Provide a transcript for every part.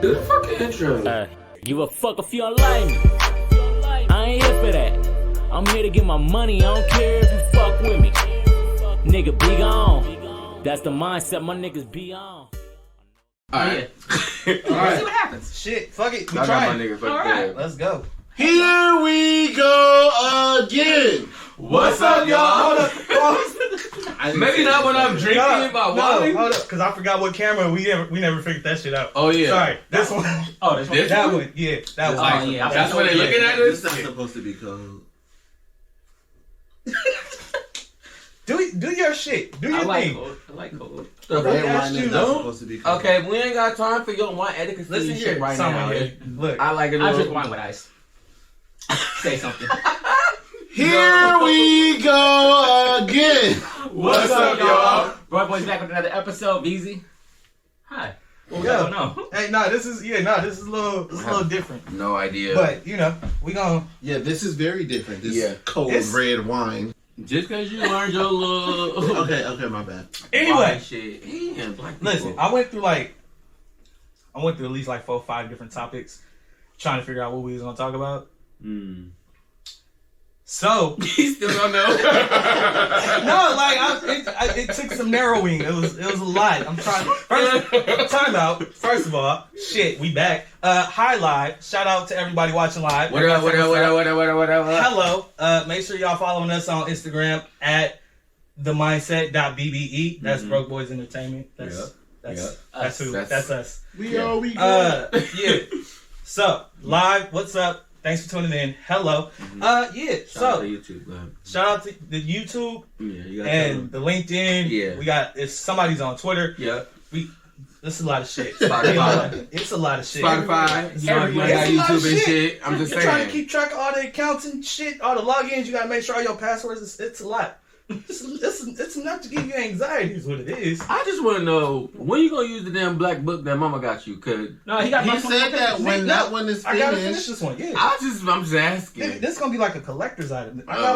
Do the fucking intro. Give a fuck if you don't like me. I ain't here for that. I'm here to get my money. I don't care if you fuck with me. Nigga, be gone. That's the mindset my niggas be on. Alright. Let's see what happens. Shit, fuck it. We I got my trying. nigga fucked Alright. up. Let's go. Here we go again. What's up, y'all? Hold up. Maybe not when I'm drinking about wine. Hold up, because I forgot what camera we never figured that shit out. Oh, yeah. Sorry, this one. Oh, this one. This That one? one, yeah, that one. Oh, yeah. That's when they looking at us? This is not supposed to be cold. Do your shit. Do your I like thing. cold. I like cold. The Red fuck? wine is is not no. supposed to be cold. Okay, we ain't got time for your wine etiquette Listen shit here, right someone now. here. Look, I like it a I little. drink wine with ice. Say something. Here we go again. What's up, y'all? Boyz back with another episode. Veezy. Hi. What we Yeah. going on? hey, this is a little different. No idea. But we gonna. Yeah, this is very different. This Yeah. cold It's- red wine. just because you learned your little Okay, my bad. Anyway, wine shit. Damn, black people. listen. I went through at least 4 or 5 different topics, trying to figure out what we was gonna talk about. So He still don't know. no, it took some narrowing. It was a lot. I'm trying. Time out. First of all, shit, we back. Hi live. Shout out to everybody watching live. What up? Hello. Make sure y'all following us on Instagram at themindset.bbe. That's Broke Boys Entertainment. That's who. That's us. We go. Yeah. So live. What's up? Thanks for tuning in. Hello. Yeah. Shout out So to YouTube. Go ahead. shout out to the YouTube Yeah, you got and the LinkedIn. Yeah. We got if somebody's on Twitter. Yeah. This is a lot of shit. Spotify. It's a lot of shit. Spotify. You Everywhere. got It's a lot of YouTube and shit. shit. I'm just You're trying to saying. keep track of all the accounts and shit, all the logins. You gotta make sure all your passwords. It's a lot. It's enough to give you anxiety. Is what it is. I just want to know when you gonna use the damn black book that Mama got you? Cause No, he got He my said that when that one is I gotta finish finished. this one. Yeah. I'm just asking. This is gonna be like a collector's item. I got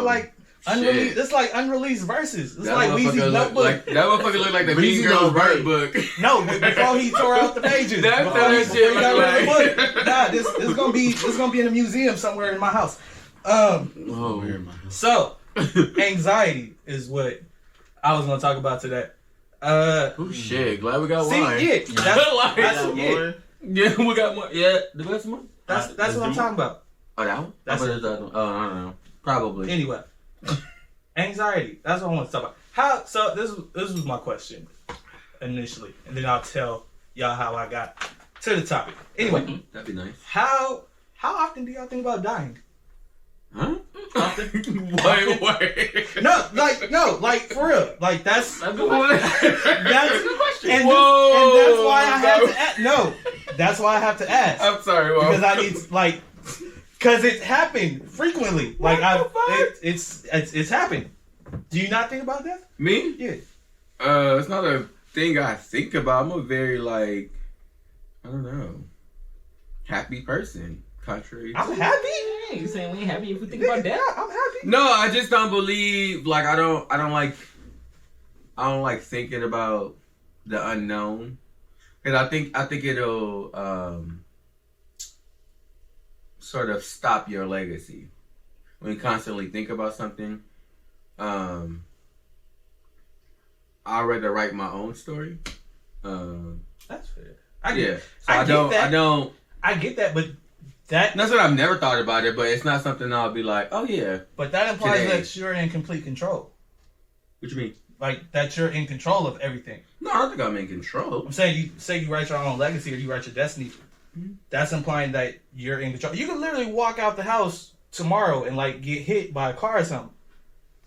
unreleased. shit. It's like unreleased verses. It's That like motherfucker Weezy's look notebook. like that motherfucker look like the Weezy Mean Girls don't bird write. book. No, before he tore out the pages. That's Before how he- that before shit he got rid of the look book. like. Nah, this is gonna be in a museum somewhere in my house. Oh, So anxiety is what I was gonna talk about today. oh shit! Glad we got See, wine. yeah, Like, yeah, yeah, we got one. Yeah, the best one. that's what I'm talking about. Oh, that one. That's I it. thought it was the other one. Oh, I don't know. Probably. Anyway, anxiety. That's what I want to talk about. How? So this was my question initially, and then I'll tell y'all how I got to the topic. Anyway, That'd be nice. how often do y'all think about dying? Huh? Wait. No, like for real. Like that's That's a good question. and, Whoa, and that's why I have bro. to ask. No, that's why I have to ask. I'm sorry, Mom. Because I need because it's happened frequently. Like it's happened. Do you not think about that? Me? Yeah. It's not a thing I think about. I'm a very I don't know, happy person. Contrary. I'm happy. Hey, you saying we ain't happy if we think Yeah, about that? I'm happy. No, I just don't believe. I don't like thinking about the unknown, because I think it'll sort of stop your legacy when you constantly think about something. I'd rather write my own story. That's fair. I get that, but that's That's what I've never thought about it, but it's not something I'll be like, oh yeah. but that implies Today. that you're in complete control. What you mean? Like that you're in control of everything. No, I don't think I'm in control. I'm saying you say you write your own legacy or you write your destiny. That's implying that you're in control. You can literally walk out the house tomorrow and get hit by a car or something.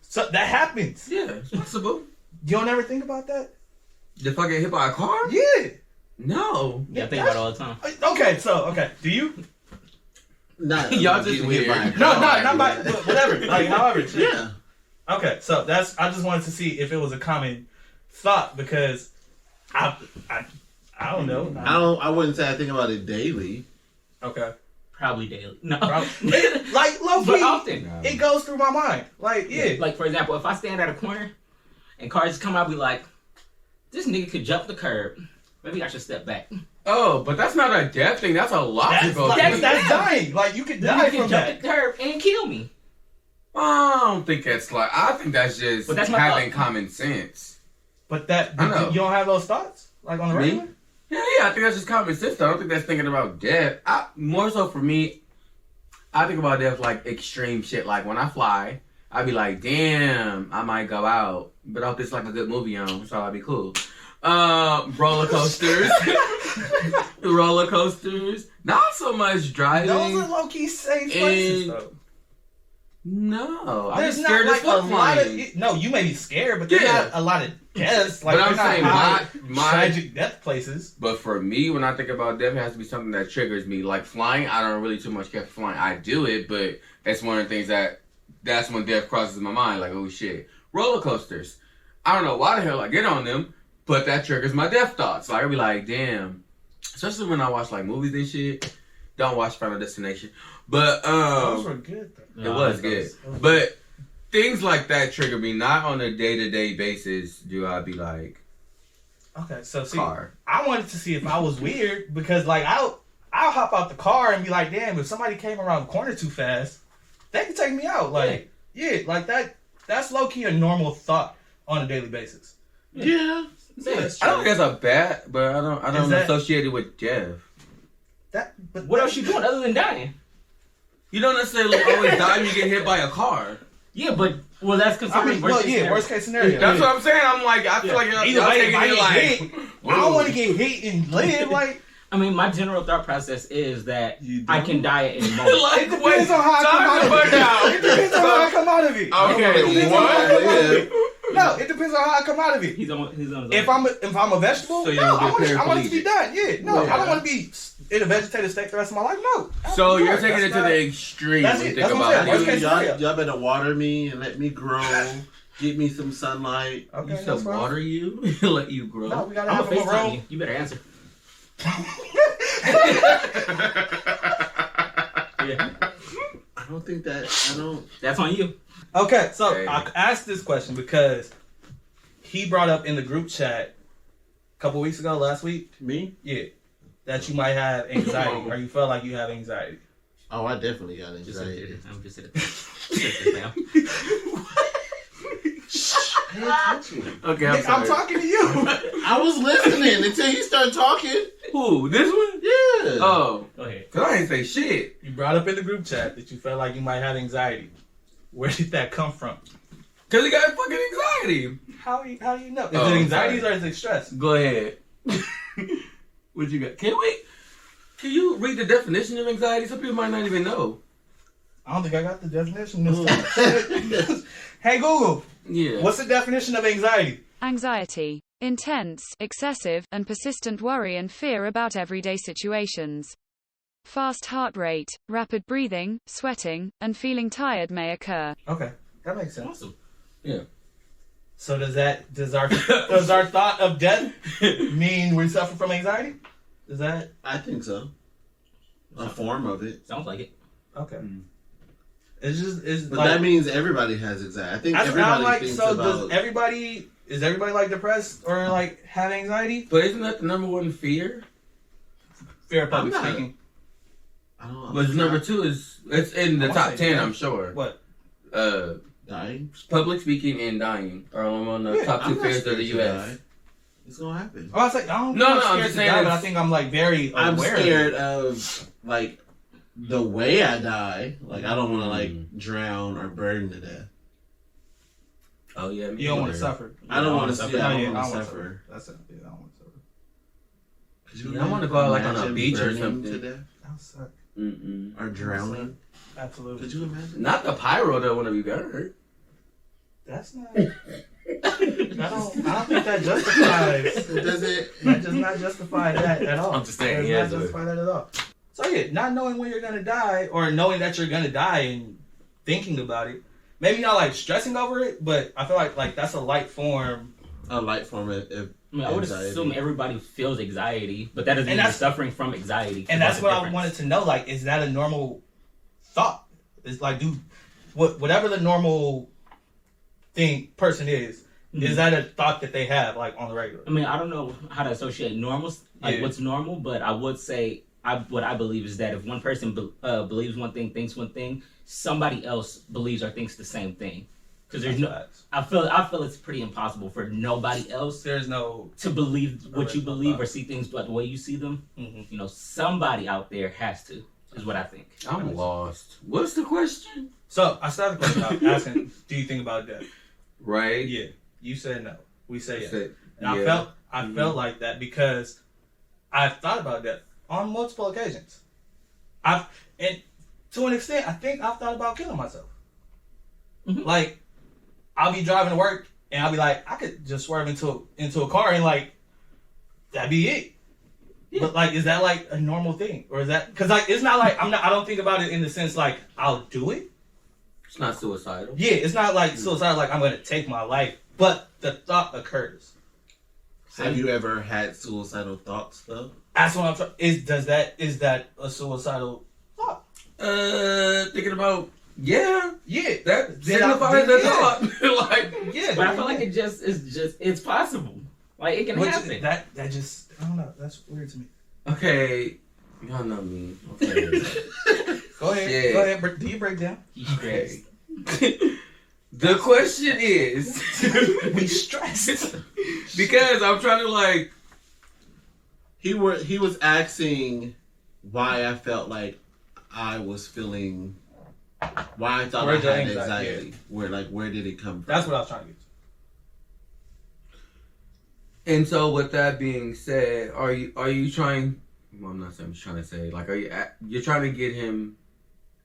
So that happens. Yeah, it's possible. You don't ever think about that? If I get hit by a car? Yeah. No. Yeah, I think about it all the time. Okay. Do you? Not Y'all just getting weird. hit by a No, car. not by whatever. However. shit. Yeah. Okay, so I just wanted to see if it was a common thought because I don't know. I wouldn't say I think about it daily. Okay. Probably daily. No. Low But key, often. it goes through my mind. Yeah. Like, for example, if I stand at a corner and cars come out, I'll be like, this nigga could jump the curb Maybe I should step back. Oh, but that's not a death thing. That's a logical thing. That's dying. Like, you could You die can from jump that. the curb and kill me. I don't think that's like. I think that's just But that's my having thought. common sense. But that, I know. you don't have those thoughts? Like, on the Me? regular? Yeah, I think that's just common sense. Though. I don't think that's thinking about death. More so for me, I think about death like extreme shit. Like when I fly, I'd be like, damn, I might go out, but I'll just like a good movie on, so I'd be cool. Roller coasters, roller coasters. Not so much driving. Those are low-key safe places, And- though. No, I'm There's just not scared like as a fuck lot flying. of... No, you may be scared, but there's Yeah. not a lot of deaths. Like, But I'm they're not saying high, my tragic death places. But for me, when I think about death, it has to be something that triggers me. Like flying, I don't really too much care for flying. I do it, but it's one of the things that's when death crosses my mind. Like, oh shit. Roller coasters. I don't know why the hell I get on them, but that triggers my death thoughts. Like, I'll be like, damn. Especially when I watch like movies and shit. Don't watch Final Destination. But, Those were good, though. it was good. But things like that trigger me. Not on a day-to-day basis do I be like, Okay, so see, car. I wanted to see if I was weird because, like, I'll hop out the car and be like, damn, if somebody came around the corner too fast, they could take me out. Like, yeah, like that's low key a normal thought on a daily basis. Yeah. I don't think that's a bad, but I don't that- associate it with death. But What else you doing other than dying? You don't necessarily always die when you get hit by a car. Yeah, but well, that's I considered mean, well, yeah, worst case scenario. That's what I'm saying. I'm like, I feel like Either y'all way, taking if I it get like, hit, I don't want to get hit and live. Like, I mean, my general thought process is that You I don't? can die at any moment. like, it depends on how I come out of it. It depends on how I come out of it. Okay, what? No, it depends on how I come out of it. He's on his own. If I'm a vegetable, So you no, wanna be a I want it to be paraplegic. done. Yeah, no, Yeah. I don't want to be in a vegetative state the rest of my life. No. So you're That's taking it to not- the extreme. That's when you it. think That's what I'm about saying. it. Worst case scenario. Y'all better water me and let me grow. Give me some sunlight. Okay, You that's said fine. water you, let you grow. No, we gotta I'm have gonna him a FaceTime room. you. You better answer. Yeah, I don't think that. I don't. that's on you. Okay, so Okay. I asked this question because he brought up in the group chat a couple weeks ago, last week, Me? yeah, that you might have anxiety or you felt like you have anxiety. Oh, I definitely got Just sit anxiety. there. I'm just sitting there. Sit there, fam. Pay attention. Okay, I'm I'm sorry. talking to you. I was listening until you started talking. Who? This one? Yeah. Oh, Go ahead. cause I ain't say shit. You brought up in the group chat that you felt like you might have anxiety. Where did that come from? Cause he got fucking anxiety. How you know? Is Oh, it anxiety sorry. or is it stress? Go ahead. What you got? Can you read the definition of anxiety? Some people might not even know. I don't think I got the definition this time. Hey Google, Yeah. what's the definition of anxiety? Anxiety. Intense, excessive, and persistent worry and fear about everyday situations. Fast heart rate, rapid breathing, sweating, and feeling tired may occur. Okay, that makes sense. Awesome. Yeah. So does our thought of death mean we suffer from anxiety? Is that I think so. A form of it. Sounds like it. okay? It's But like, that means everybody has anxiety. I think that's what I'm everybody like. thinks So about. is everybody like depressed or like have anxiety? But isn't that the number one fear? Fear of public I'm not. speaking. I don't know. But number two is it's in the I wanna top say 10, that. I'm sure. What? Dying. Public speaking and dying are among the Yeah, top I'm two not fears of scared the to U.S. die. It's gonna happen. Oh, I was like, I don't. No, I'm no, I'm scared just to saying die, but I it's- think I'm like very I'm aware. scared of like the way I die. Like I don't want to like drown or burn to death. Oh yeah, You don't want to suffer. I don't want to suffer. see. I Yeah, don't want to wanna suffer. That's it. Yeah, I don't want to suffer. Could you Yeah, I wanna go out, like, on a imagine beach or burning something. to death That would suck. Mm-mm. or drowning? Absolutely. Could you imagine? Not the pyro that want to be burned. That's not. I don't think that justifies. Does it? That does not justify that at all. I'm just saying, That yeah, does not justify that at all. So yeah, not knowing when you're gonna die or knowing that you're gonna die and thinking about it, maybe not like stressing over it, but I feel like that's a light form. A light form of I mean, I would anxiety. assume everybody feels anxiety, but that doesn't mean you're that's- suffering from anxiety. And that's what I difference. wanted to know. Like, is that a normal thought? It's like, whatever the normal person is Is that a thought that they have like on the regular? I mean, I don't know how to associate normal, like what's normal, but I would say what I believe is that if one person believes one thing, thinks one thing, somebody else believes or thinks the same thing. Because there's I feel it's pretty impossible for nobody else. There's no to believe what you believe or see things like the way you see them. Mm-hmm. You know, somebody out there has to. Is what I think. I'm lost. What's the question? So I started the question out asking, "Do you think about death?" Right. Yeah. You said no. We say yes. And yeah. I felt like that because I've thought about death on multiple occasions. And to an extent, I think I've thought about killing myself. Mm-hmm. Like, I'll be driving to work and I'll be like, I could just swerve into a car and like, that'd be it. Yeah. But like, is that like a normal thing, or is that because like it's not like I don't think about it in the sense like I'll do it. It's not suicidal. Yeah, it's not like suicidal. Like I'm gonna take my life, but the thought occurs. Have you ever had suicidal thoughts though? That's what I'm trying. Is that a suicidal thought? Thinking about that signifies the thought. Like but I feel like it's possible. Like it can happen. That just I don't know. That's weird to me. Okay, y'all know me. Okay. Go ahead. Do you break down? Okay. The question is, we stressed because I'm trying to like. He was asking why I felt like I was feeling. Why I thought I had anxiety. Yeah. Where did it come from? That's what I was trying to get to. And so, with that being said, are you trying? Well, I'm not saying I'm trying to say like, you're trying to get him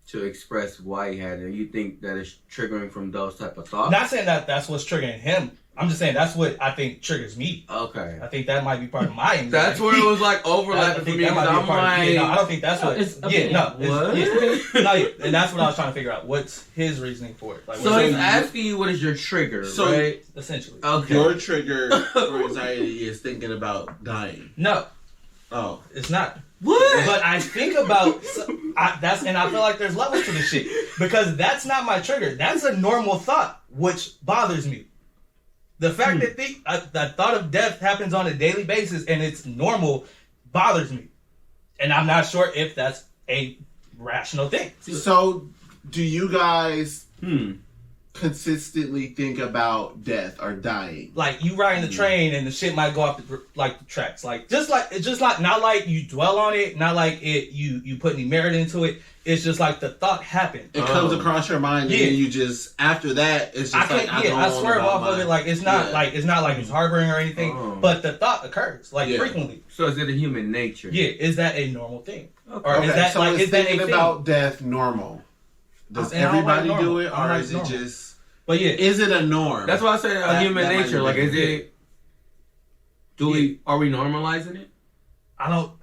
to express why he had it? You think that it's triggering from those type of thoughts? Not saying that's what's triggering him. I'm just saying that's what I think triggers me. Okay. I think that might be part of my anxiety. That's where it was like overlapping for me. I'm like, I don't think that's what. And that's what I was trying to figure out. What's his reasoning for it? Like, so he's asking you what is your trigger, right? Essentially. Okay. Your trigger for anxiety is thinking about dying. No. Oh, it's not. What? But I think about and I feel like there's levels to this shit because that's not my trigger. That's a normal thought, which bothers me. The fact that the thought of death happens on a daily basis and it's normal bothers me, and I'm not sure if that's a rational thing. So, do you guys consistently think about death or dying? Like you riding the train and the shit might go off the tracks. It's just like not like you dwell on it, not like you put any merit into it. It's just like the thought happened. It comes across your mind, and then you just after that, it's just I swerve off of it. Like it's not like it's harboring or anything, but the thought occurs frequently. So is it a human nature? Yeah, is that a normal thing? Okay. Or is that so is thinking about death normal? Does everybody do it, or is it just? But yeah, is it a norm? That's why I say a human nature. Like, is it? Are we normalizing it? I don't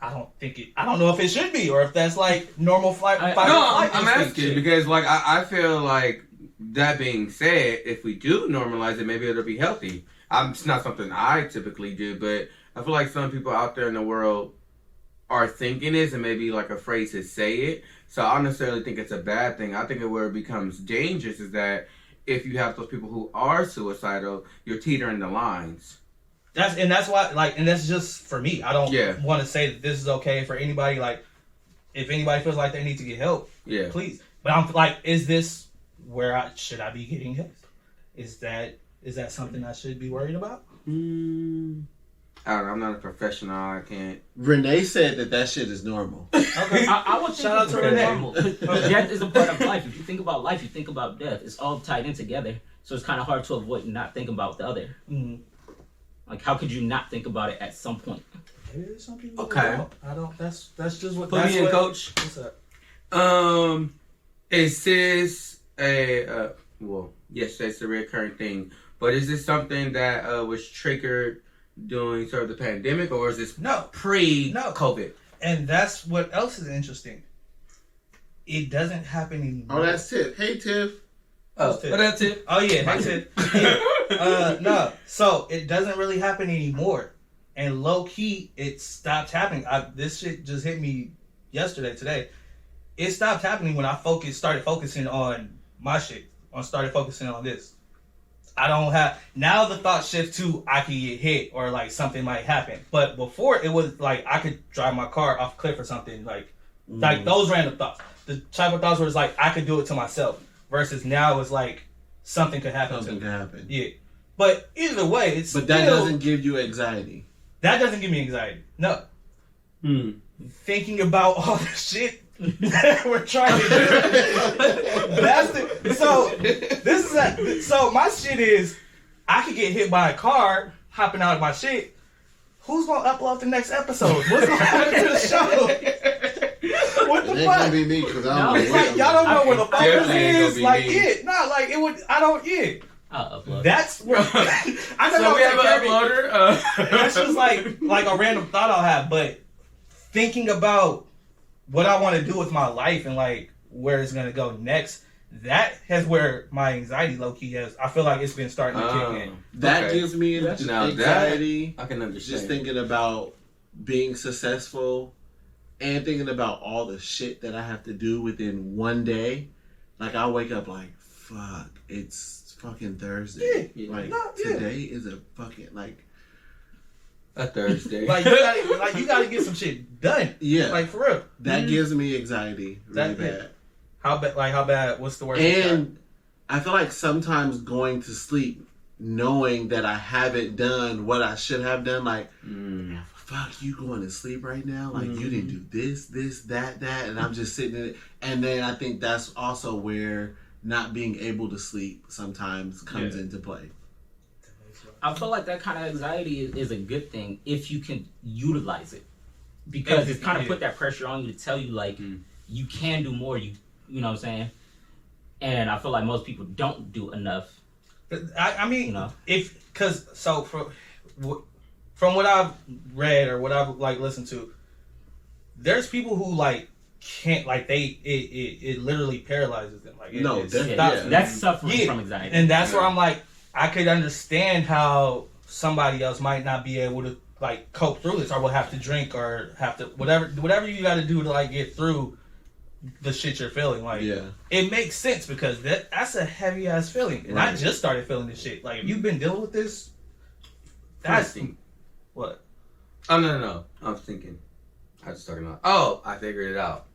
think it. I don't know if it should be or if that's like normal flight. I'm asking because like I feel like that being said, if we do normalize it, maybe it'll be healthy. It's not something I typically do, but I feel like some people out there in the world are thinking this and maybe like afraid to say it. So I don't necessarily think it's a bad thing. I think where it becomes dangerous is that if you have those people who are suicidal, you're teetering the lines. That's why and that's just for me. I don't want to say that this is okay for anybody. Like, if anybody feels like they need to get help, please. But I'm like, is this where should I be getting help? Is that something I should be worried about? I don't know. I'm not a professional. I can't. Renee said that shit is normal. Okay, I would shout out to Renee. Death is a part of life. If you think about life, you think about death. It's all tied in together. So it's kind of hard to avoid not thinking about the other. Mm-hmm. Like, how could you not think about it at some point? Maybe there's something. Okay. I don't. That's just what. Put me in, Coach. What's up? Is this a yes, that's a recurring thing. But is this something that was triggered during sort of the pandemic, or is this pre-COVID? And that's what else is interesting. It doesn't happen anymore. Oh, that's Tiff. Hey, Tiff. That's it. Oh yeah, hey Tiff. No, so it doesn't really happen anymore, and low key, it stopped happening. This shit just hit me today. It stopped happening when I started focusing on my shit. Started focusing on this. I don't have now the thought shift to I could get hit or like something might happen. But before it was like I could drive my car off a cliff or something like those random thoughts. The type of thoughts where it's like I could do it to myself versus now it's like something could happen. Something could happen. Yeah. But either way, it's but that doesn't give you anxiety. That doesn't give me anxiety. No. Thinking about all the shit that we're trying to do. So my shit is I could get hit by a car hopping out of my shit. Who's gonna upload the next episode? What's gonna happen to the show? What the it ain't fuck? gonna be me because I don't know. Like, y'all don't know where the focus is. Like me. it. No, like it would. I don't. Yeah. I'll upload. That's where. I know So we have an uploader. That's just like a random thought I'll have, but thinking about what I want to do with my life and like where it's gonna go next, that has where my anxiety low key has. I feel like it's been starting to kick in. That gives me anxiety. I can understand. Just thinking about being successful and thinking about all the shit that I have to do within one day. Like I wake up like, fuck, it's fucking Thursday. Yeah. Today is a fucking a Thursday. you gotta get some shit done. Yeah. Like for real. That gives me anxiety really bad. How bad? What's the worst? And I feel like sometimes going to sleep knowing that I haven't done what I should have done, like, fuck, you going to sleep right now? Like, you didn't do this, that, and I'm just sitting in it. And then I think that's also where not being able to sleep sometimes comes into play. I feel like that kind of anxiety is a good thing if you can utilize it. Because it's kind of put that pressure on you to tell you, like, you can do more, you know what I'm saying? And I feel like most people don't do enough. I mean, from what I've read or what I've like listened to, there's people who like can't like it literally paralyzes them. Like that's suffering from anxiety, and that's where I'm like I could understand how somebody else might not be able to like cope through this, or will have to drink or have to whatever you got to do to like get through the shit you're feeling. Like it makes sense because that's a heavy ass feeling, and I just started feeling this shit. Like if you've been dealing with this, that's what. Oh no! I was thinking. I was talking about. Oh, I figured it out.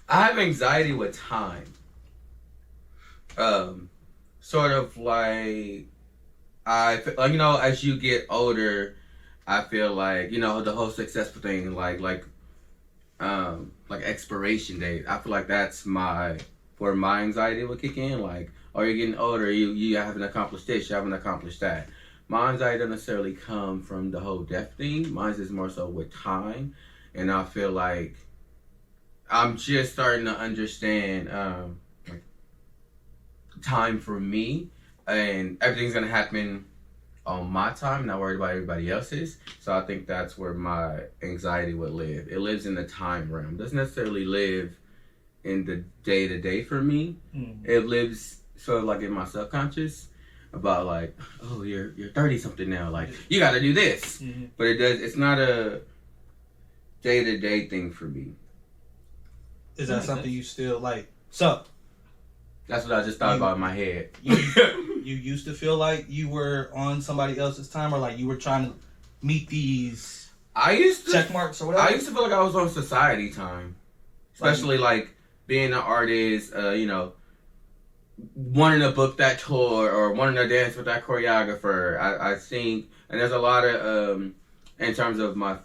I have anxiety with time. Sort of like as you get older, I feel like the whole successful thing, like expiration date. I feel like that's where my anxiety would kick in. Like, oh, you're getting older, you haven't accomplished this, you haven't accomplished that. My anxiety doesn't necessarily come from the whole death thing. Mine is more so with time, and I feel like I'm just starting to understand time for me, and everything's gonna happen on my time, not worried about everybody else's. So I think that's where my anxiety would live. It lives in the time realm. It doesn't necessarily live in the day-to-day for me. It lives sort of like in my subconscious about like, oh, you're 30-something now. Like, you got to do this. But it's not a day-to-day thing for me. Is that something you still like? So that's what I just thought about in my head. You used to feel like you were on somebody else's time, or like you were trying to meet these check marks or whatever? I used to feel like I was on society time. Especially like being an artist, wanting to book that tour or wanting to dance with that choreographer. I think, and there's a lot of, in terms of my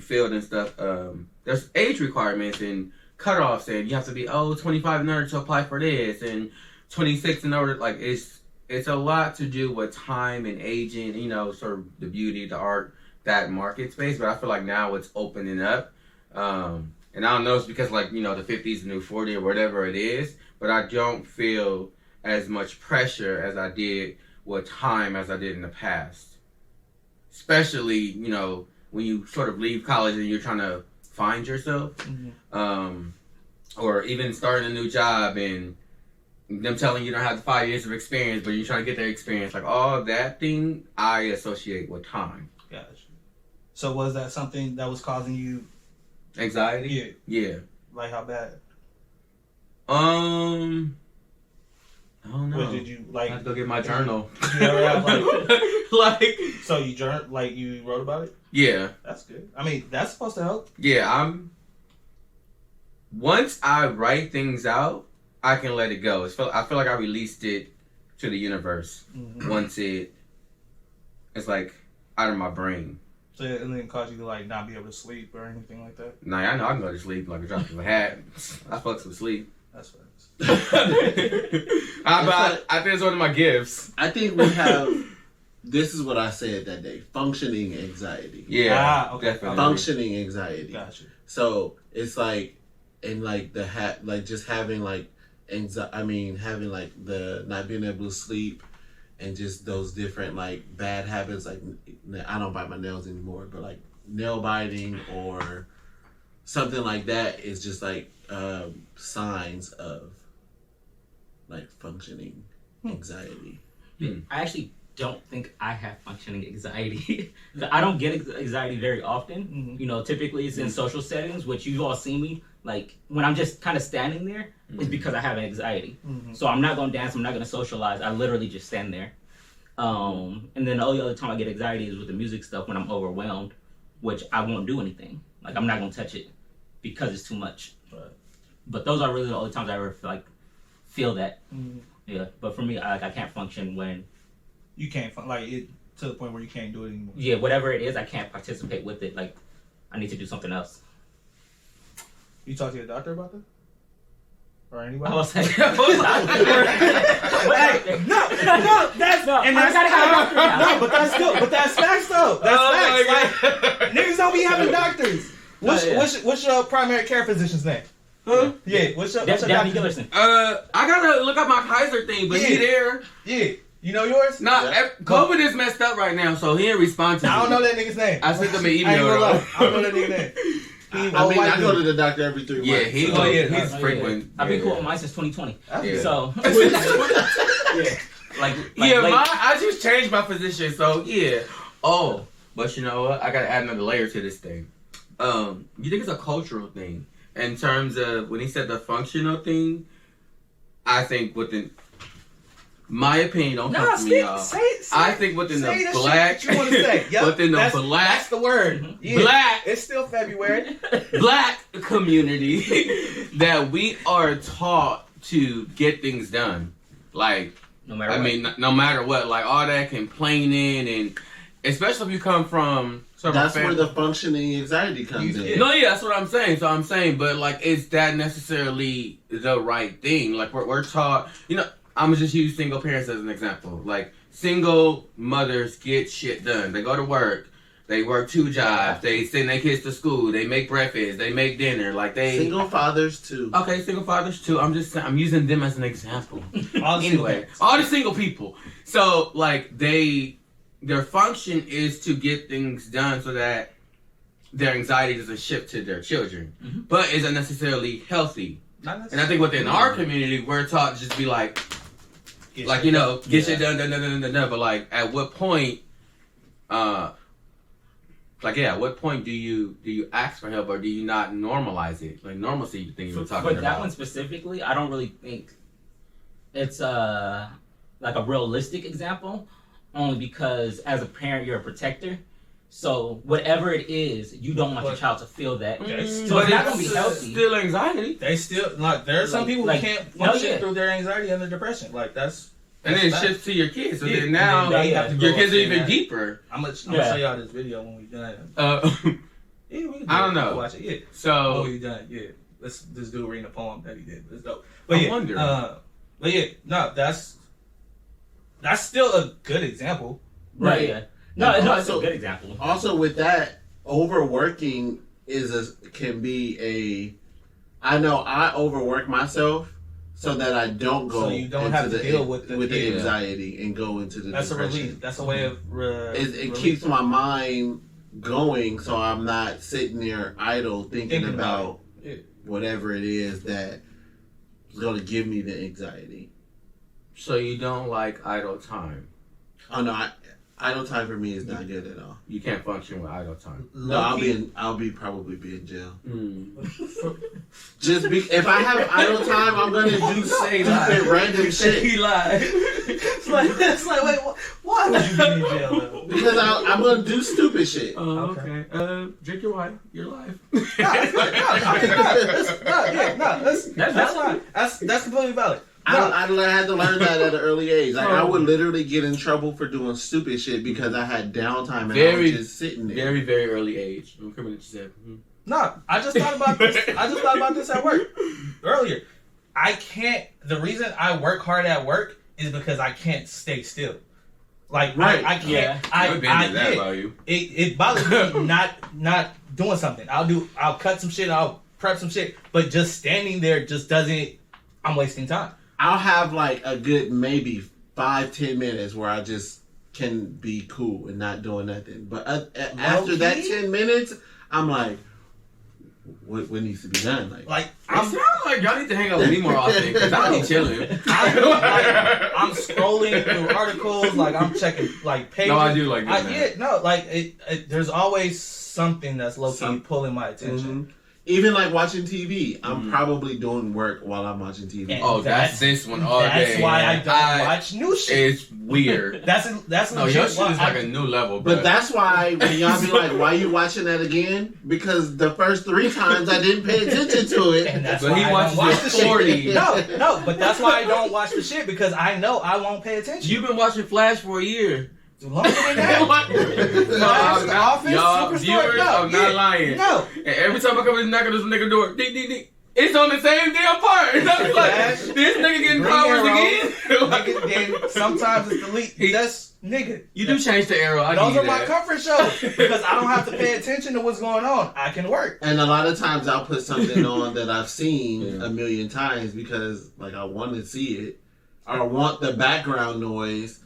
field and stuff, there's age requirements and cutoffs, and you have to be 25 in order to apply for this, and 26 in order, like it's a lot to do with time and aging, sort of the beauty, the art, that market space. But I feel like now it's opening up. And I don't know, it's because the 50s the new 40 or whatever it is, but I don't feel as much pressure as I did with time as I did in the past. Especially, when you sort of leave college and you're trying to find yourself, or even starting a new job and them telling you don't have the 5 years of experience, but you're trying to get their experience. Like, all that thing I associate with time. Gotcha. So was that something that was causing you anxiety? Yeah. Like how bad? I don't know. Or did you I have to go get my journal. You ever have, like, so you you wrote about it? yeah. That's good. I mean, that's supposed to help. Yeah, once I write things out, I can let it go. I feel like I released it to the universe once it's like out of my brain. So it didn't cause you to like not be able to sleep or anything like that? Nah, I know I can go to sleep like a drop of a hat. I fuck some sleep. That's what I think it's one of my gifts. I think we have. This is what I said that day: functioning anxiety. Yeah, okay. definitely. Functioning anxiety. Gotcha. So it's like, and like like just having like anxiety. I mean, having like the not being able to sleep, and just those different like bad habits. Like I don't bite my nails anymore, but like nail biting or something like that is just like signs of like functioning anxiety. I actually don't think I have functioning anxiety. I don't get anxiety very often. You know, typically it's in social settings, which you all see me like when I'm just kind of standing there. It's because I have anxiety. So I'm not gonna dance. I'm not gonna socialize. I literally just stand there. And then the only other time I get anxiety is with the music stuff when I'm overwhelmed, which I won't do anything. Like I'm not gonna touch it because it's too much. But those are really the only times I ever feel that. Yeah. But for me, I can't function when you can't like it to the point where you can't do it anymore. Yeah, whatever it is, I can't participate with it. Like I need to do something else. You talk to your doctor about that? Or anybody? I was like, hey, no, that's no, and I that's gotta go to the doctor now. No, but that's facts though. That's facts. Like, niggas don't be having doctors. What's your primary care physician's name? Huh? Yeah, what's your Danny doctor's Gillerson. I gotta look up my Kaiser thing, but he there. Yeah, you know yours? Nah, COVID is messed up right now, so he ain't respond to me. I don't know that nigga's name. I sent them an I ain't email. gonna lie. Though. I don't know that nigga's name. I go to the doctor every 3 months. Yeah, he's so. frequent. I've been cool with mine since 2020. Yeah. So yeah, like I just changed my position, so yeah. Oh, but you know what? I gotta add another layer to this thing. You think it's a cultural thing in terms of when he said the functional thing? I think within my opinion, don't talk to me, y'all. I think within the black, you want to say? Yep, within the that's black, the word. Yeah. Black. It's still February. Black community that we are taught to get things done. Like, no matter what. no matter what, like all that complaining and especially if you come from that's where the functioning anxiety comes in. No, yeah, that's what I'm saying. So I'm saying, but like, is that necessarily the right thing? Like we're taught, you know, I'm gonna just use single parents as an example. Like single mothers get shit done. They go to work. They work 2 jobs. They send their kids to school. They make breakfast. They make dinner. Like they single fathers too. Okay, single fathers too. I'm using them as an example. Anyway, all the single people. So like their function is to get things done so that their anxiety doesn't shift to their children. But isn't necessarily healthy. And I think within our community, we're taught to just be like, get shit done. But like, at what point, at what point do you ask for help or do you not normalize it? Like normalcy, you think you were talking about. For that one specifically, I don't really think it's like a realistic example, only because as a parent, you're a protector. So whatever it is, you don't want your child to feel that. So it's not gonna be healthy. Still anxiety. They still like there are some people who can't function through their anxiety and their depression. Like that's and then it shifts to your kids. So then now have to your kids are even deeper. I'm gonna show y'all this video when we done. We can I don't know. Watch it. Yeah. So when we done. Yeah. This dude reading a poem that he did. It's dope. But I wonder. But yeah, no, that's still a good example. Right. Yeah. No, it's a good example. Also, with that, overworking can be I know I overwork myself so that I don't go. So you don't have to deal with the anxiety and go into the That's depression. a relief. That's a way of. It keeps my mind going, so I'm not sitting there idle thinking about whatever it is that is going to give me the anxiety. So you don't like idle time? Oh no, Idle time for me is not good at all. You can't function with idle time. No, I'll probably be in jail. Mm. If I have idle time, I'm gonna do stupid random shit. He lied. It's like, wait, why would you be in jail though? Because I'm gonna do stupid shit. Okay. Drink your wine. Your life. That's fine. That's completely valid. I had to learn that at an early age. Like I would literally get in trouble for doing stupid shit because I had downtime and I was just sitting there. Very, very early age. I'm coming at you said. No, I just thought about this. At work earlier. I can't. The reason I work hard at work is because I can't stay still. Like right. I can't. Yeah. It bothers me not doing something. I'll cut some shit. I'll prep some shit. But just standing there just doesn't. I'm wasting time. I'll have like a good maybe 5-10 minutes where I just can be cool and not doing nothing. But after that 10 minutes, I'm like, what needs to be done? Like I'm sound like y'all need to hang out with me more often because I be chilling. I'm scrolling through articles. Like I'm checking like pages. No, I do like that. There's always something that's low-key pulling my attention. Mm-hmm. Even like watching TV, I'm probably doing work while I'm watching TV. And that's this one all day. That's why I don't watch new shit. It's weird. That's no, your shit is like a new level. But that's why when y'all be like, "Why you watching that again?" Because the first 3 times I didn't pay attention to it. And that's but why he watches the shit. 40. No, but that's why I don't watch the shit because I know I won't pay attention. You've been watching Flash for a year. Longer than that. Flash, The Office, y'all Superstore. viewers, I'm not lying. No. And every time I come in, knock on this nigga door, ding, ding, ding. It's on the same damn part. And I'm like, this nigga getting powers again? Then sometimes it's delete. That's nigga. You do change the arrow. Those are my comfort shows because I don't have to pay attention to what's going on. I can work. And a lot of times I'll put something on that I've seen a million times because like I want to see it or want the background noise,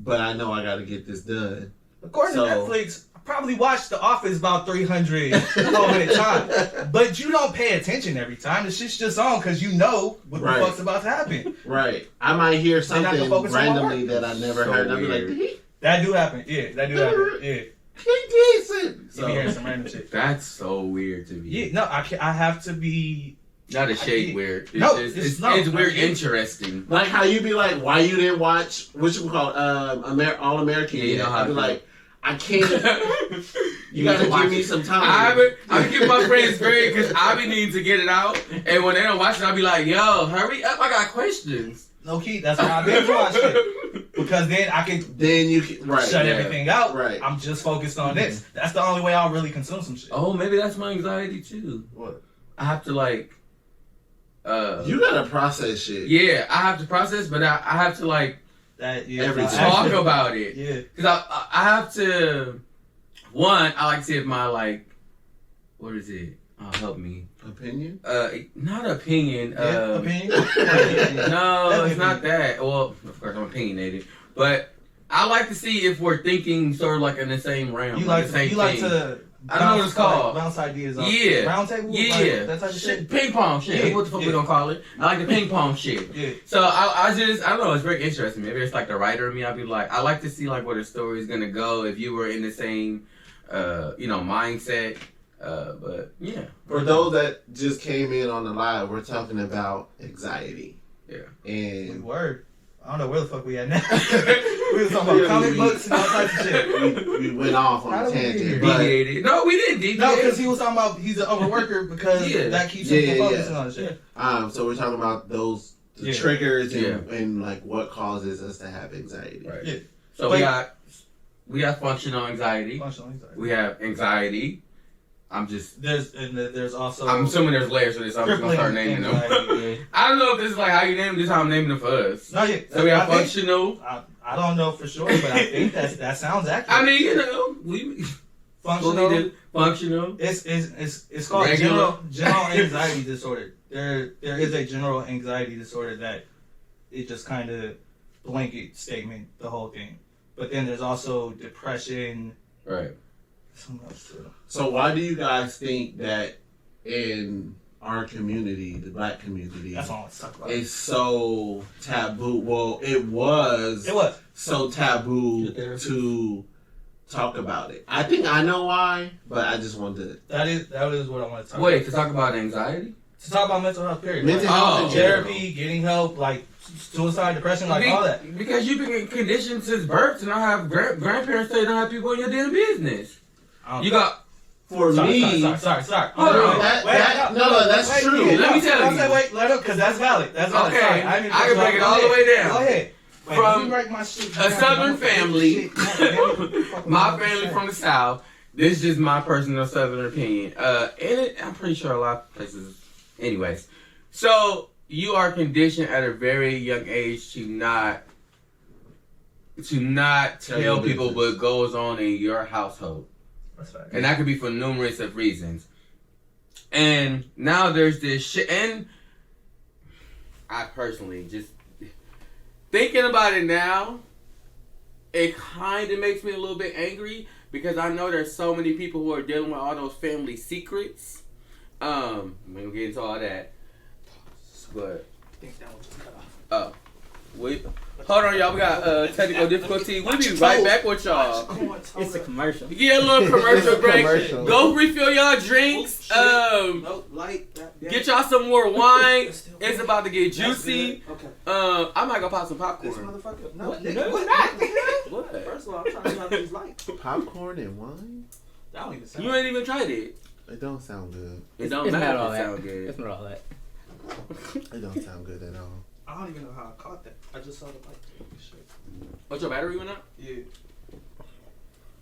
but I know I got to get this done. According to Netflix, I probably watched The Office about 300 times. But you don't pay attention every time. The shit's just on because you know what the fuck's about to happen. Right. I might hear something randomly that I never heard. So I'll be like, that do happen. Yeah, that do happen. Yeah. He decent. You be hearing some random shit. That's so weird to me. Yeah, no, I have to be... Not a shade weird. It's It's weird interesting. Like how you be like, why you didn't watch, what you call All American? Yeah, you know how I be like, I can't. You gotta give me some time. I give my friends great because I be needing to get it out. And when they don't watch it, I be like, yo, hurry up, I got questions. No key, that's why I binge watch it. Because then I can shut everything out. Right. I'm just focused on this. That's the only way I'll really consume some shit. Oh, maybe that's my anxiety too. What? I have to like you gotta process shit. Yeah, I have to process, but I have to like talk about it. Yeah, because I have to. One, I like to see if my like, what is it? Help me. Opinion? Not opinion. Opinion. No, it's not that. Well, of course I'm opinionated, but I like to see if we're thinking sort of like in the same realm. You like to. I don't know what it's called. Bounce ideas off. Yeah. Round table? Yeah. Like, that type of shit? Ping pong shit. Yeah. What the fuck we gonna call it? I like the ping pong shit. Yeah. So I don't know, it's very interesting. Maybe it's like the writer in me. I'd be like, I like to see like where the story is gonna go if you were in the same, mindset. But yeah. For those that just came in on the live, we're talking about anxiety. Yeah. And word. I don't know where the fuck we at now. We were talking about comic books and all types of shit. We went off on a tangent. Deviated. No, we didn't deviate. No, because he was talking about he's an overworker because that keeps him from focusing on shit. So we're talking about those triggers and like what causes us to have anxiety. Right. Yeah. So we got functional anxiety. We have anxiety. There's also. I'm assuming there's layers to this. I'm just gonna start naming them. I don't know if this is like how you name them. This is how I'm naming them for us. No, yeah. So we have functional. I don't know for sure, but I think that sounds accurate. I mean, we functional. It's called general anxiety disorder. There is a general anxiety disorder that it just kind of blanket statement the whole thing. But then there's also depression. Right. So why do you guys think that our community, the black community, That's all I want to talk about. is so taboo. Well, it was so taboo to talk about it. I think I know why, but I just wanted to. That is what I want to talk about. Wait, to talk about anxiety? To talk about mental health, period. Mental health in therapy, getting help, like suicide, depression, like all that. Because you've been conditioned since birth to not have grandparents say don't have people in your damn business. You got... For me... Sorry. Hold on. That's true. Let me tell you. Wait, let up, because that's valid. That's valid. Okay, Sorry, I can break it all the way down. Go ahead. From a southern family, my family from the South, this is just my personal southern opinion. I'm pretty sure a lot of places... Anyways, so you are conditioned at a very young age to not tell people what goes on in your household. That's right. And that could be for numerous of reasons. And now there's this shit, and I personally just thinking about it now, it kind of makes me a little bit angry because I know there's so many people who are dealing with all those family secrets. We don't get into all that. But wait. Hold on, y'all. We got technical difficulty. We'll be right back with y'all. It's a commercial. Get a little commercial break. Commercial. Go refill y'all drinks. Get y'all some more wine. It's about to get juicy. Okay. I might go pop some This popcorn. motherfucker. No, What? nigga, No, what? What? First of all, I'm trying to see how these lights. Popcorn and wine? That don't even sound. You ain't even tried it. It don't sound good. It don't It's matter not all if it that. sound good. It's not all that. It don't sound good at all. I don't even know how I caught that. I just saw the light. Shit. What's your battery went out? Yeah.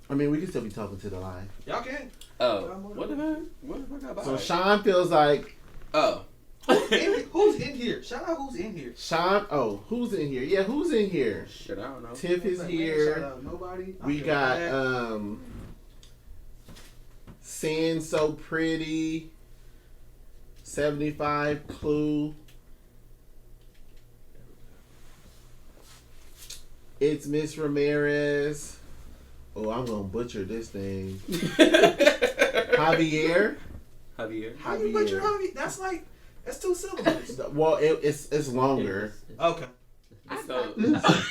I mean, we can still be talking to the live. Y'all can. Oh. What the fuck? What the fuck I buy? So Sean feels like Oh. Who's in here? Shout out who's in here. Sean. Oh, who's in here? Yeah, who's in here? Shit, I don't know. Tiff is Shout here. out nobody. I We feel got bad. Sin So Pretty, 75 Clue. It's Miss Ramirez. Oh, I'm gonna butcher this thing. Javier. How you butcher Javi? That's 2 syllables. Well, it's longer. Okay. So,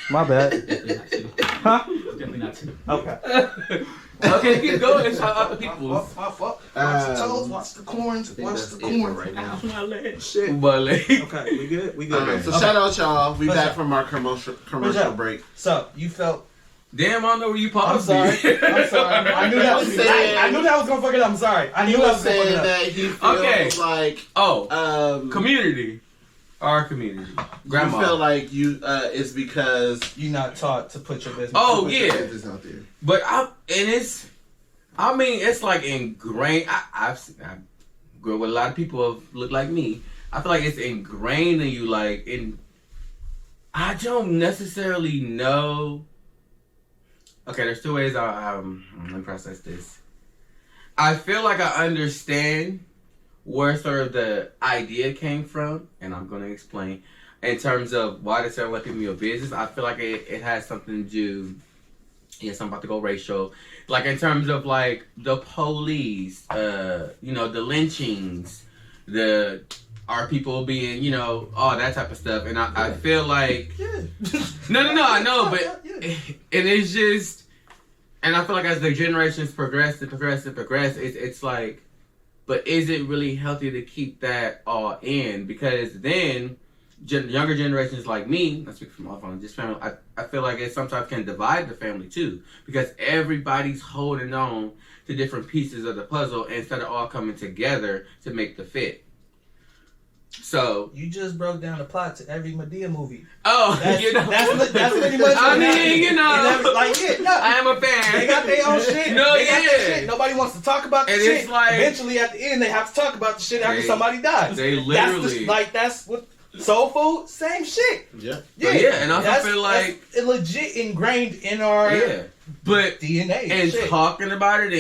My bad. Definitely not two. Okay. okay, keep going. Shout out the people. My fault. Watch the toes. Watch the corns. Watch the corn. right now. My leg. Shit. But Okay, we good. We good. Okay, so shout out y'all. We back from our commercial up? break. So you felt. damn, I don't know where you I'm paused. sorry. I knew that was. I knew that was gonna fuck it up. I'm sorry. I knew He that was was gonna fuck it saying up. that he feels Okay. like Community. Our community. Grandma. You feel like it's because You're not taught to put your business. Oh, put your yeah. business out there. But it's like ingrained. I grew up with a lot of people who look like me. I feel like it's ingrained in you, like, I don't necessarily know. Okay, there's 2 ways let me process this. I feel like I understand where sort of the idea came from, and I'm going to explain. In terms of why they sell like people your business, I feel like it has something to do. Yes, I'm about to go racial. Like in terms of like the police, the lynchings, our people being, all that type of stuff. And I feel like no, I know, but it is just, and I feel like as the generations progress, it's like, but is it really healthy to keep that all in? Because then younger generations like me, I speak from my family, just family, I feel like it sometimes can divide the family too. Because everybody's holding on to different pieces of the puzzle instead of all coming together to make the fit. So You just broke down the plot to every Madea movie. that's That's pretty much. I mean, like I am a fan. They got their own shit. No, they got their yeah. shit. Nobody wants to talk about the And shit. it's like- Eventually, at the end, they have to talk about the shit after somebody dies. They literally That's what soul food. Same shit. Yeah. Yeah, and I that's- feel like that's legit ingrained in our but DNA. and shit. talking about it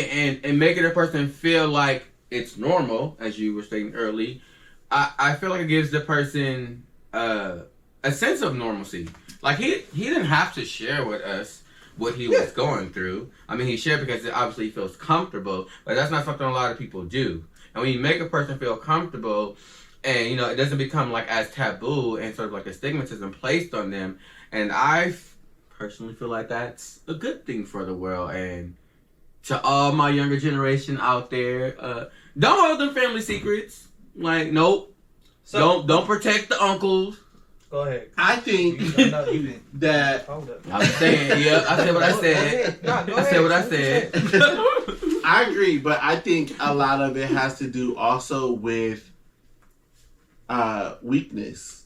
and making a person feel like it's normal, as you were stating early, I feel like it gives the person a sense of normalcy. Like he didn't have to share with us, what he was going through. I mean, he shared because obviously he feels comfortable, but that's not something a lot of people do. And when you make a person feel comfortable, and, you know, it doesn't become, like, as taboo and sort of, like, a stigmatism placed on them, and I personally feel like that's a good thing for the world. And to all my younger generation out there, don't hold them family secrets. Like, nope. So, don't protect the uncles. Go ahead. I think You didn't. that Hold up. I was saying, yeah, I said what I said. No, go I said ahead. what I said. I agree, but I think a lot of it has to do also with weakness.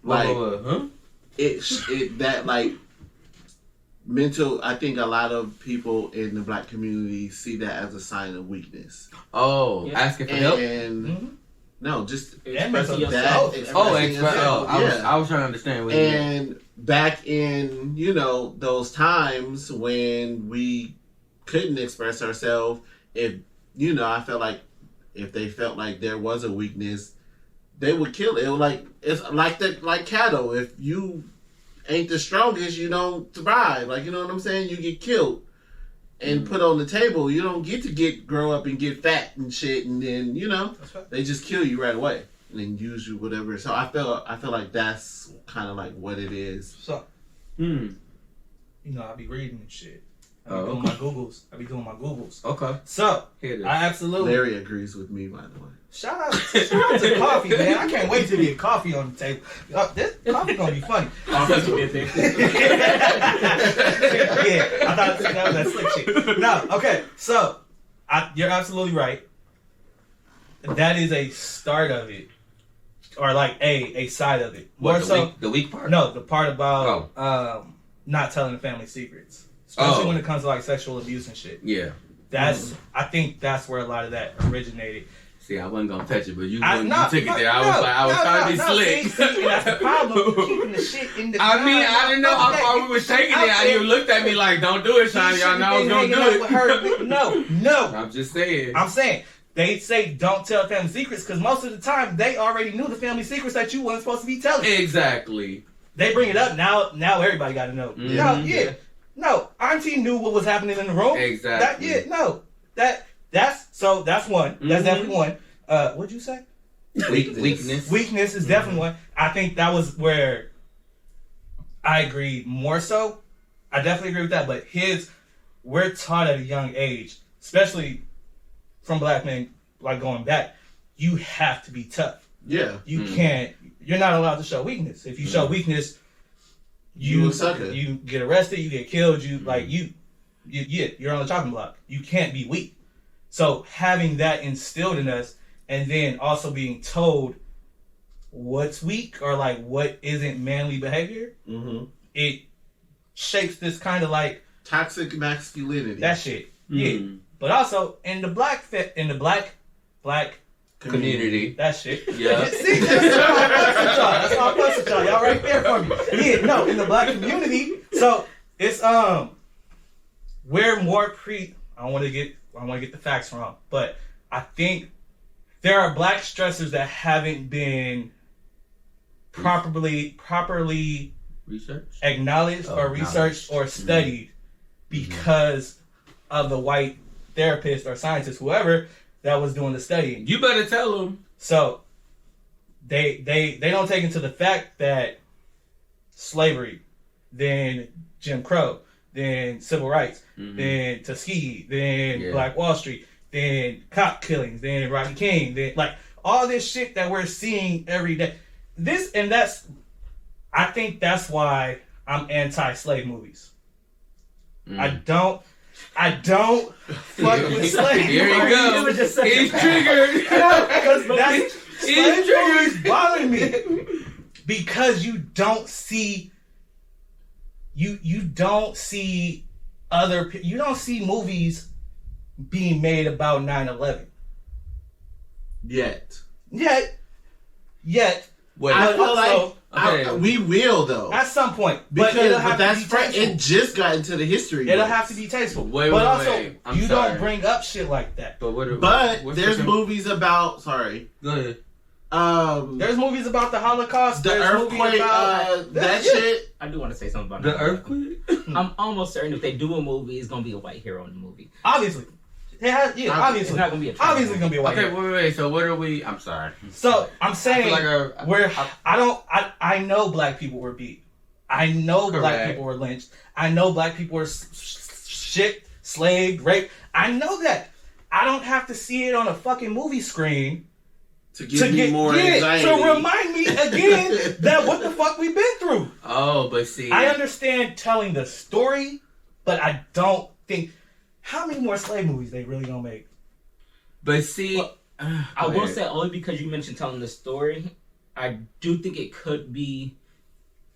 Like that like mental. I think a lot of people in the black community see that as a sign of weakness. Oh, Yeah. asking for help. And no, just Expressing that. yourself. I was trying to understand what you meant. And back in, you know, those times when we couldn't express ourselves, if, you know, I felt like if they felt like there was a weakness, they would kill it. It was like, it's like cattle. If you ain't the strongest, you don't survive. Like, you know what I'm saying? You get killed and put on the table. You don't get to grow up and get fat and shit, and then, you know, they just kill you right away and then use you whatever. So I feel like that's kind of like what it is. So, you know, I be reading and shit. I be doing my Googles. Okay. So, Here it is. I absolutely. Larry agrees with me, by the way. Shout out to coffee, man. I can't wait to get coffee on the table. This coffee gonna be funny. All because you did this. Yeah, I thought that was that slick shit. No, okay. So, you're absolutely right. That is a start of it, or like a side of it. What, More so, the weak part? no, the part about not telling the family secrets, especially when it comes to like sexual abuse and shit. Yeah. That's I think that's where a lot of that originated. See, I wasn't gonna touch it, but you I took it there. I was trying to be slick. See, and that's the problem. Keeping the shit in the. I mean, I didn't know how far we were taking it. And you looked at me like, "Don't do it, Sean." Y'all know I was gonna do it. No. I'm just saying. I'm saying they say don't tell family secrets because most of the time they already knew the family secrets that you wasn't supposed to be telling. Exactly. They bring it up now. Now everybody got to know. Mm-hmm. No, Auntie knew what was happening in the room. Exactly. That's one. That's definitely one. What'd you say? Weakness. Weakness is definitely one. I think that was where I agree more so. I definitely agree with that. But we're taught at a young age, especially from black men, like going back, you have to be tough. Yeah. You can't. You're not allowed to show weakness. If you show weakness, you get arrested. You get killed. You're on the chopping block. You can't be weak. So having that instilled in us, and then also being told what's weak or like what isn't manly behavior, it shapes this kind of like toxic masculinity. That shit. Yeah. But also in the black community. That shit. Yeah. See, that's how I fuss with y'all. Y'all right there for me. Yeah, no, in the black community. So it's we're more I want to get the facts wrong, but I think there are black stressors that haven't been properly researched, acknowledged, or researched or studied because of the white therapist or scientist, whoever that was doing the studying. You better tell them. So they don't take into the fact that slavery, then Jim Crow, then civil rights, then Tuskegee, then Black Wall Street, then cop killings, then Rodney King, then like all this shit that we're seeing every day. I think that's why I'm anti-slave movies. I don't fuck with slavery. Here you go. He's triggered. Because slave movies bother me because you don't see movies being made about 9/11 yet. Wait, I feel like we will though at some point, because but that's it just got into the history. It'll have to be tasteful. Wait, you don't bring up shit like that. But there's movies about. Sorry. Go ahead. There's movies about the Holocaust. The There's movies earthquake, about that shit. I do want to say something about The that. earthquake. I'm almost certain if they do a movie, it's gonna be a white hero in the movie. Obviously, obviously, It's not gonna be a trans obviously movie. gonna be a white. Okay, hero. wait. So what are we? I'm sorry. So I'm saying I I know black people were beat. I know black Correct. people were lynched. I know black people were shipped, slaved, raped. I know that. I don't have to see it on a fucking movie screen To give me more anxiety. to remind me again that what the fuck we've been through. Oh, but see, I understand telling the story, but I don't think how many more slave movies they really gonna make. But see, Well, I will say only because you mentioned telling the story, I do think it could be,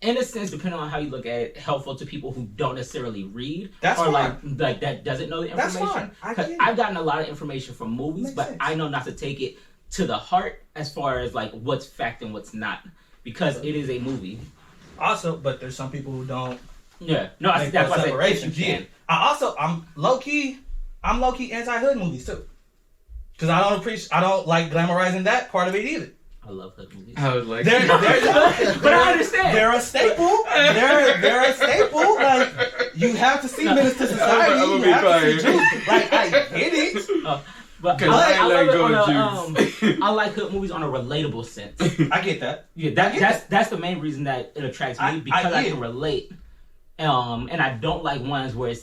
in a sense, depending on how you look at it, helpful to people who don't necessarily read. That's or fine. like that doesn't know the That's information. fine. I Because get it. I've gotten a lot of information from movies, Makes but sense. I know not to take it to the heart as far as like what's fact and what's not, because it is a movie. Also, but there's some people who don't Yeah, no, make that's those why I said if you separations. can. I'm low key anti-hood movies too, because I don't like glamorizing that part of it either. I love hood movies. I was like, They're But I understand. They're a staple. They're a staple. Like you have to see Menace to Society. I'm gonna You be have to see quiet. Juice. Like I get it. But Cause I ain't I let love go it of on Juice. I like hood movies on a relatable sense. I get that. Yeah, that's the main reason that it attracts me, because I get can it. relate. And I don't like ones where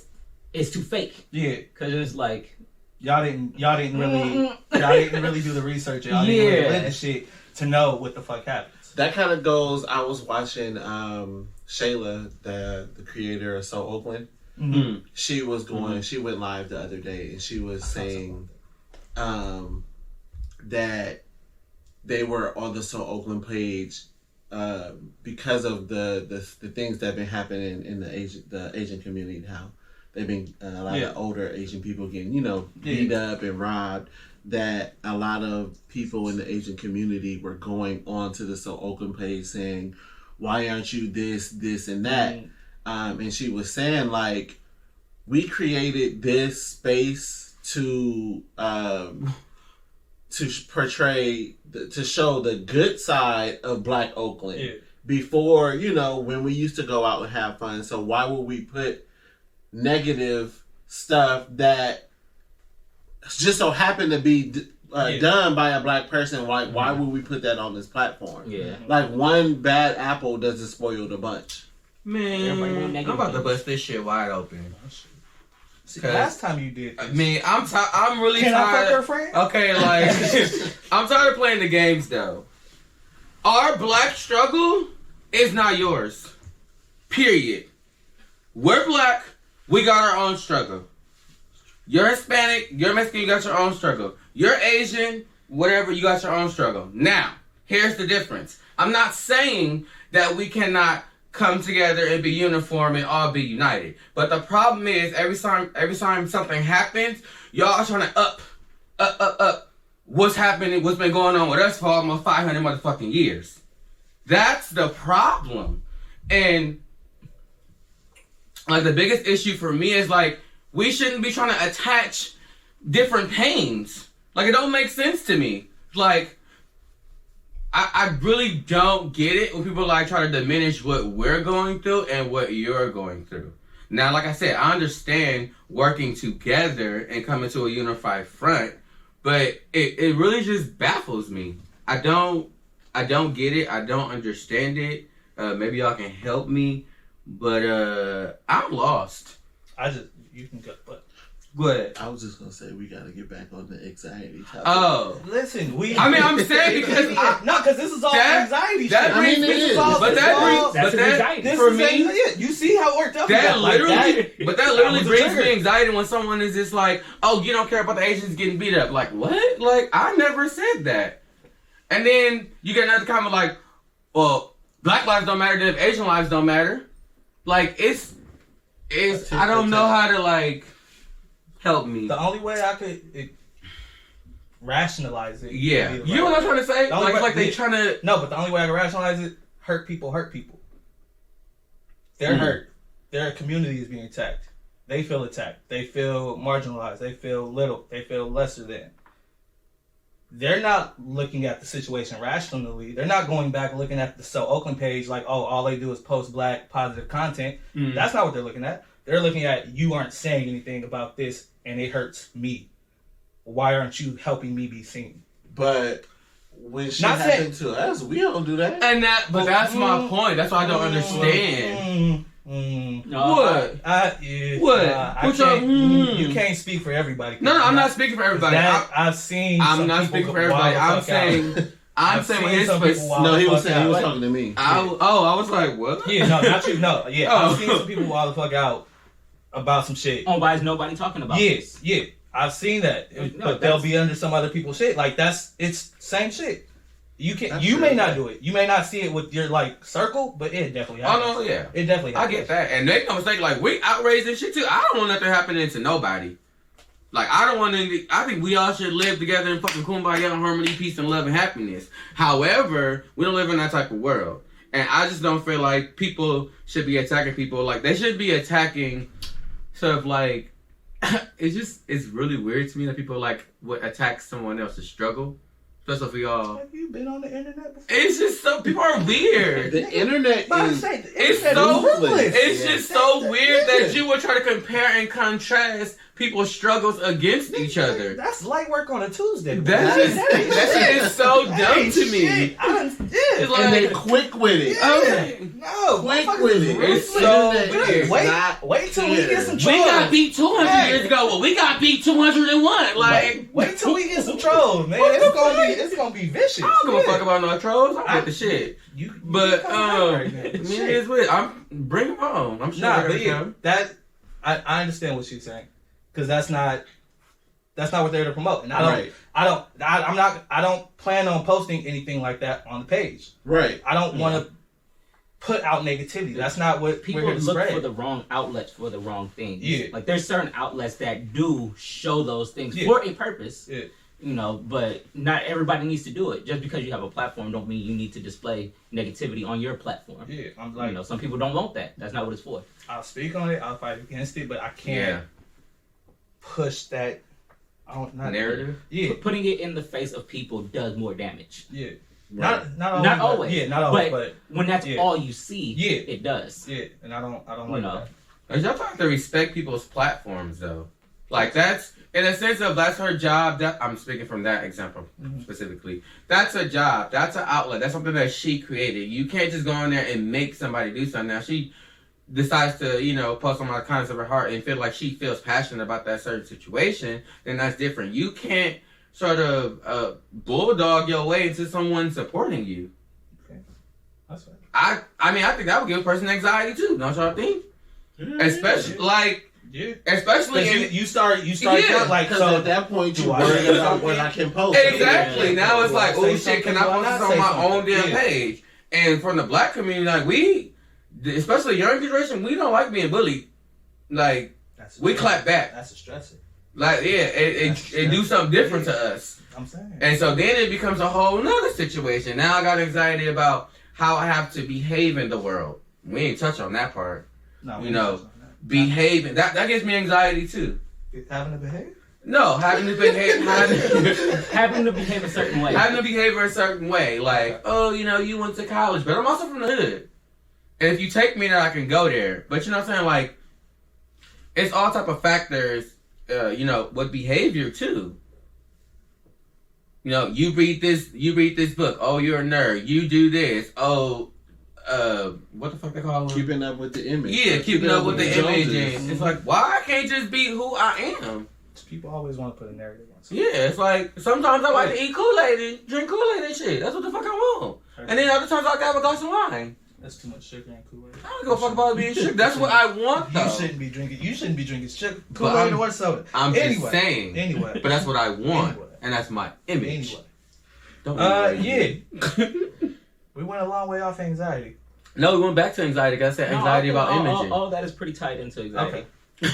it's too fake, Yeah, because it's like y'all didn't really do the research. Y'all didn't really Yeah. live the shit to know what the fuck happens. That kind of goes. I was watching Shayla, the creator of So Oakland. Mm-hmm. She was going. She went live the other day, and she was saying that they were on the So Oakland page because of the things that have been happening in the Asian community. How they've been a lot of older Asian people getting beat up and robbed. That a lot of people in the Asian community were going on to the So Oakland page saying, "Why aren't you this, and that?" And she was saying, like, we created this space to portray, to show the good side of Black Oakland before, when we used to go out and have fun. So why would we put negative stuff that just so happened to be done by a Black person? Why would we put that on this platform? Yeah. Like, one bad apple doesn't spoil the bunch. Everybody want Man, negative I'm about to things. bust this shit wide open. See, last time you did this. I mean, I'm really Can I tired. fuck her friend? Okay, like I'm tired of playing the games though. Our Black struggle is not yours. Period. We're Black. We got our own struggle. You're Hispanic. You're Mexican. You got your own struggle. You're Asian. Whatever. You got your own struggle. Now, here's the difference. I'm not saying that we cannot come together and be uniform and all be united. But the problem is every time something happens, y'all are trying to up what's happening, what's been going on with us for almost 500 motherfucking years. That's the problem. And like the biggest issue for me is like we shouldn't be trying to attach different pains. Like it don't make sense to me. Like I really don't get it when people like try to diminish what we're going through and what you're going through. Now, like I said, I understand working together and coming to a unified front, but it really just baffles me. I don't get it. I don't understand it. Maybe y'all can help me, but I'm lost. You can go, but What? I was just gonna say we gotta get back on the anxiety topic. Oh. listen, I'm saying because because this is all anxiety shit. that brings- This is all- but this that is all- brings, That's but an that, anxiety. for This me, is you see how worked up. that we got. Like, literally, but that literally was a brings trigger. me anxiety when someone is just like, "Oh, you don't care about the Asians getting beat up." Like what? Like I never said that. And then you get another comment like, "Well, Black lives don't matter if Asian lives don't matter." Like it's I don't know how to like help me. The only way I could rationalize it. Yeah, would be you know what I'm trying to say? The only way- Like they trying to. No, but the only way I can rationalize it: hurt people hurt people. They're hurt. Their community is being attacked. They feel attacked. They feel marginalized. They feel little. They feel lesser than. they're not looking at the situation rationally. They're not going back looking at the So Oakland page like, oh, all they do is post black positive content. That's not what they're looking at. They're looking at, you aren't saying anything about this and it hurts me. Why aren't you helping me be seen? But when shit happened to us, we don't do that. And that's my point. That's why I don't understand. What? You can't speak for everybody. No, I'm not speaking for everybody. I've seen. I'm not speaking for everybody. I'm saying when his no, he was saying he was talking to me. I was like, what? Yeah, no, not you. No, yeah, I've seen some people wild the fuck out about some shit. Oh, why is nobody talking about this? Yeah, I've seen that, but they'll be under some other people's shit. Like it's same shit. You may not do it. You may not see it with your like circle, but it definitely happens. Oh no, yeah, it definitely happens. I get that, and they gonna mistake like we outraged and shit too. I don't want nothing happening to nobody. Like I don't want to. I think we all should live together in fucking kumbaya and harmony, peace, and love and happiness. However, we don't live in that type of world, and I just don't feel like people should be attacking people. Like they should be attacking, sort of like. It's really weird to me that people like would attack someone else's struggle. Especially for y'all. Have you been on the internet before? It's just so people are weird. The internet is it's just so weird that you would try to compare and contrast people's struggles against each other. That's light work on a Tuesday. That shit is so dumb to me. It's like, and they quick with it. Quick with it. It's so weird. Wait till we get some trolls. We got beat 200 years ago. Well, we got beat 201. Like, wait till we get some trolls, man. It's gonna be vicious. I don't give a fuck about no trolls. I'm with the shit. It's weird. I'm bring them home. I'm sure. I understand what you're saying, because that's not what they're to promote, and I don't plan on posting anything like that on the page. Right. I don't want to put out negativity. That's not what people we're here to look spread. for the wrong outlets for the wrong things. Yeah. Like there's certain outlets that do show those things for a purpose. Yeah. You know, but not everybody needs to do it. Just because you have a platform don't mean you need to display negativity on your platform. Yeah, I'm like, some people don't want that. That's not what it's for. I'll speak on it. I'll fight against it, but I can't push that narrative. Yeah, putting it in the face of people does more damage. Yeah, right. not always. Yeah, not always. But when that's all you see, it does. Yeah, and I don't like that. Y'all have to respect people's platforms though. Like that's. In a sense of that's her job. That I'm speaking from that example specifically. That's a job. That's an outlet. That's something that she created. You can't just go in there and make somebody do something. Now she decides to, post on the kindness of her heart and feel like she feels passionate about that certain situation. Then that's different. You can't sort of bulldog your way into someone supporting you. Okay, that's right. I think that would give a person anxiety too. Don't y'all think? Especially like. Yeah. Especially you start like, so at that point you worry about what I can post. Exactly. Now it's like, oh shit, can I post this on my own damn page? And from the black community, like we, especially younger generation, we don't like being bullied. Like we clap back. That's a stressor. Like it do something different to us. I'm saying. And so then it becomes a whole nother situation. Now I got anxiety about how I have to behave in the world. We ain't touch on that part. No, behaving. That gives me anxiety too. Having to behave? No, having to behave. Having to behave a certain way. Having to behave a certain way. Like, you went to college, but I'm also from the hood. And if you take me there, I can go there. But you know what I'm saying? Like, it's all type of factors, with behavior too. You read this book. Oh, you're a nerd. You do this. Oh, what the fuck they call them? Keeping up with the image. Yeah, keeping up with the image. And it's like, why I can't just be who I am? People always want to put a narrative on something. Yeah, it's like, sometimes I like to eat Kool-Aid and drink Kool-Aid and shit. That's what the fuck I want. And then other times I like to have a glass of wine. That's too much sugar and Kool-Aid. I don't give a fuck about being sugar. That's what I want, though. You shouldn't be drinking sugar, Kool-Aid or soda. I'm just saying. Anyway. But that's what I want. And that's my image. Don't we went a long way off anxiety. No, we went back to anxiety. Because I said anxiety about imaging. Oh, that is pretty tight into anxiety. Okay.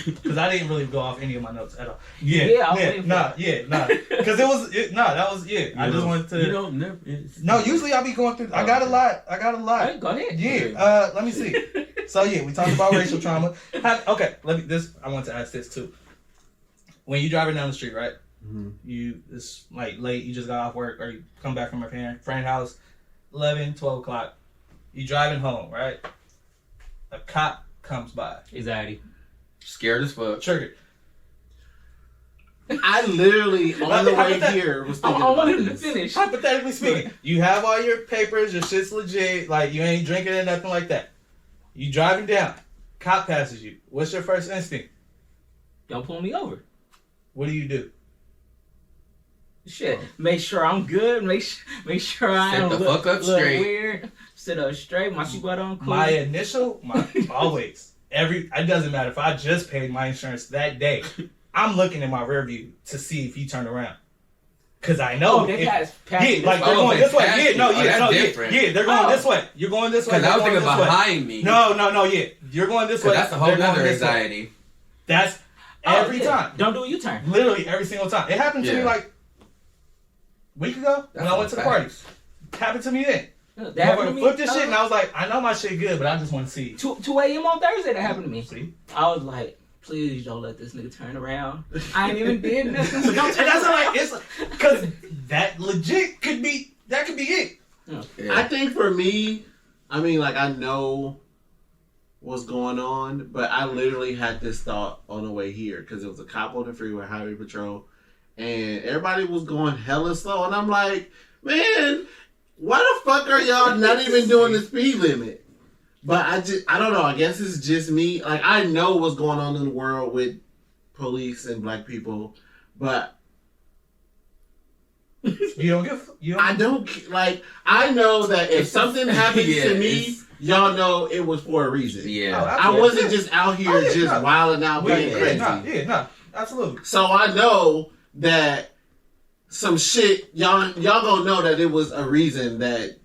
Because I didn't really go off any of my notes at all. Nah. Because that was I just wanted to. You don't never. No, usually I be going through. I got a lot. Hey, go ahead. Yeah. Let me see. So we talked about racial trauma. I want to ask this too. When you driving down the street, right? It's like late. You just got off work, or you come back from a friend house, 11, 12 o'clock. You driving home, right? A cop comes by. Anxiety. Scared as fuck. Triggered. I literally on the way here was thinking I about wanted to this. finish. Hypothetically speaking, you have all your papers, your shit's legit, like you ain't drinking or nothing like that. You driving down, cop passes you. What's your first instinct? Don't pull me over. What do? Shit. Make sure I'm good. Make sure I Sit don't the look, fuck up look straight. weird. Sit up straight. My seatbelt on. Cool. Always. It doesn't matter if I just paid my insurance that day. I'm looking in my rear view to see if he turned around. Cause I know. they pass Yeah, like they're going this way. Yeah, they're going this way. You're going this way. Because I was thinking this way. behind me. No, yeah. You're going this way. That's a whole they're going nother this way. anxiety. That's every time. Don't do a U-turn. Literally every single time. It happened to me like a week ago when I went to the party. It happened to me then. That happened to me. Flipped this shit and I was like, I know my shit good, but I just want to see. 2 a.m. on Thursday that happened to me. See? I was like, please don't let this nigga turn around. I ain't even did nothing. So don't And turn that's around. like, it's because that legit could be it. Yeah. I think for me, I mean, like, I know what's going on, but I literally had this thought on the way here because it was a cop on the freeway, highway patrol, and everybody was going hella slow, and I'm like, man, why the fuck are y'all not even doing the speed limit? But I don't know. I guess it's just me. Like, I know what's going on in the world with police and black people, but I don't like. I know that if something happens to me, y'all know it was for a reason. Yeah. Oh, I wasn't just out here just wilding out being crazy. Absolutely. So I know that some shit y'all gonna know that it was a reason that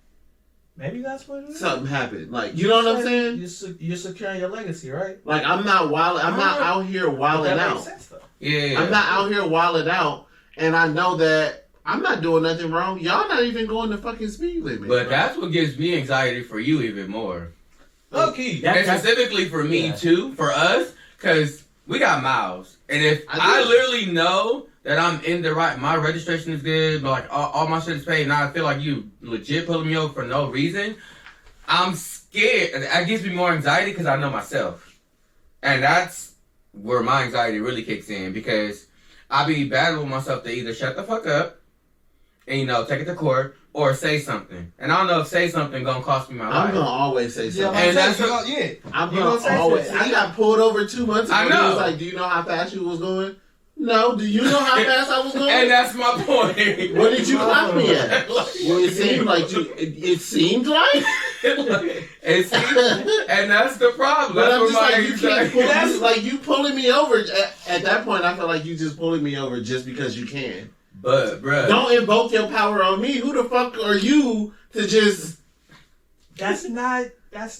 maybe that's what it is. something happened. Like, you know what I'm saying? You're securing your legacy, right? Like, I'm not wilding. I'm not out here wilding That out. makes sense, though. Yeah. I'm not out here wilding out, and I know that I'm not doing nothing wrong. Y'all not even going the fucking speed limit. But that's what gives me anxiety for you even more. Okay. And specifically for me too, for us, because we got miles. And if I literally know that I'm in the right, my registration is good, but like all my shit is paid, and I feel like you legit pulling me over for no reason, I'm scared. That gives me more anxiety because I know myself. And that's where my anxiety really kicks in, because I be battling myself to either shut the fuck up and, you know, take it to court, or say something. And I don't know if say something gonna cost me my life. I'm gonna always say something. And that's I'm gonna always. I got pulled over 2 months ago. I know. He was like, "Do you know how fast you was going?" No. Do you know how fast I was going? And that's my point. What did you clock me at? Well, it seemed like you. It seemed like. It seems, and that's the problem. But That's I'm what just my like, you can't pull, anxiety- that's like you pulling me over. At that point, I feel like you just pulling me over just because you can. But, bruh. Don't invoke your power on me. Who the fuck are you to just... That's not, as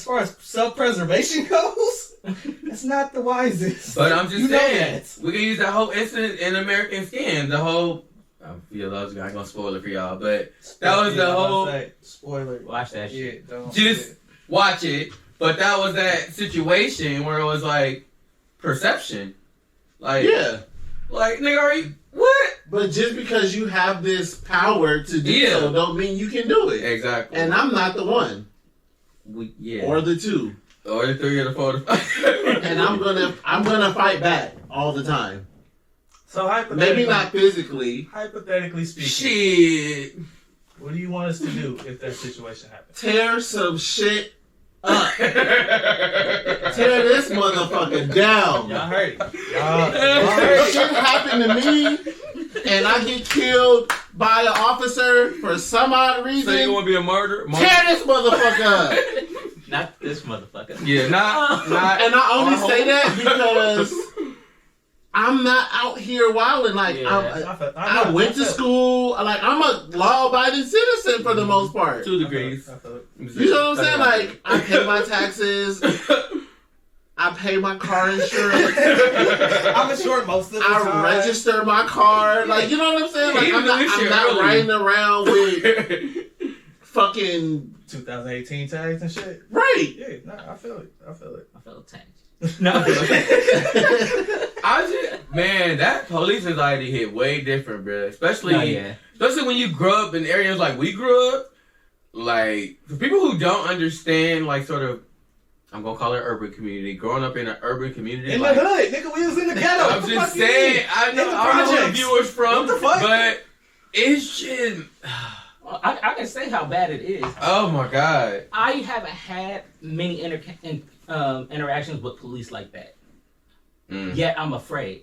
far as self-preservation goes, that's not the wisest. But I'm just saying, that. we can use that whole incident in American Skin. The whole... I feel I ain't gonna spoil it for y'all, but that was the whole... Spoiler. Watch that shit. Yeah, don't. Just watch it. But that was that situation where it was like perception. Like, Yeah. Like, nigga, are you... What? But just because you have this power to do so don't mean you can do it. Exactly. And I'm not the one. Or the two. Or the three or the four or the five. And I'm gonna fight back all the time. So hypothetically, Maybe not physically. Hypothetically speaking, Shit. what do you want us to do if that situation happens? Tear some shit up. Tear this motherfucker down. Y'all heard it. Y'all heard it. Shit happened to me, and I get killed by an officer for some odd reason. So you want to be a murderer? Tear this motherfucker up. Not this motherfucker. Yeah, not. And I only say that because I'm not out here wilding. Like, I went to school. Like, I'm a law-abiding citizen for the most part. 2 degrees. You know what I'm saying? Like, I pay my taxes. I pay my car insurance. I'm insured most of the time. I register my car. Like, you know what I'm saying? Like, I'm not riding around with fucking 2018 tags and shit. Right. Yeah, nah, I feel it. I felt attacked. No. Man, that police anxiety hit way different, bro. Especially when you grow up in areas like we grew up. Like, for people who don't understand, like, sort of, I'm gonna call it urban community. Growing up in an urban community, in like, the hood, nigga, we was in the ghetto. I'm just saying, I don't know where the viewers from, what the fuck? but it's just. I can say how bad it is. Oh my god! I haven't had many interactions with police like that. Yet I'm afraid.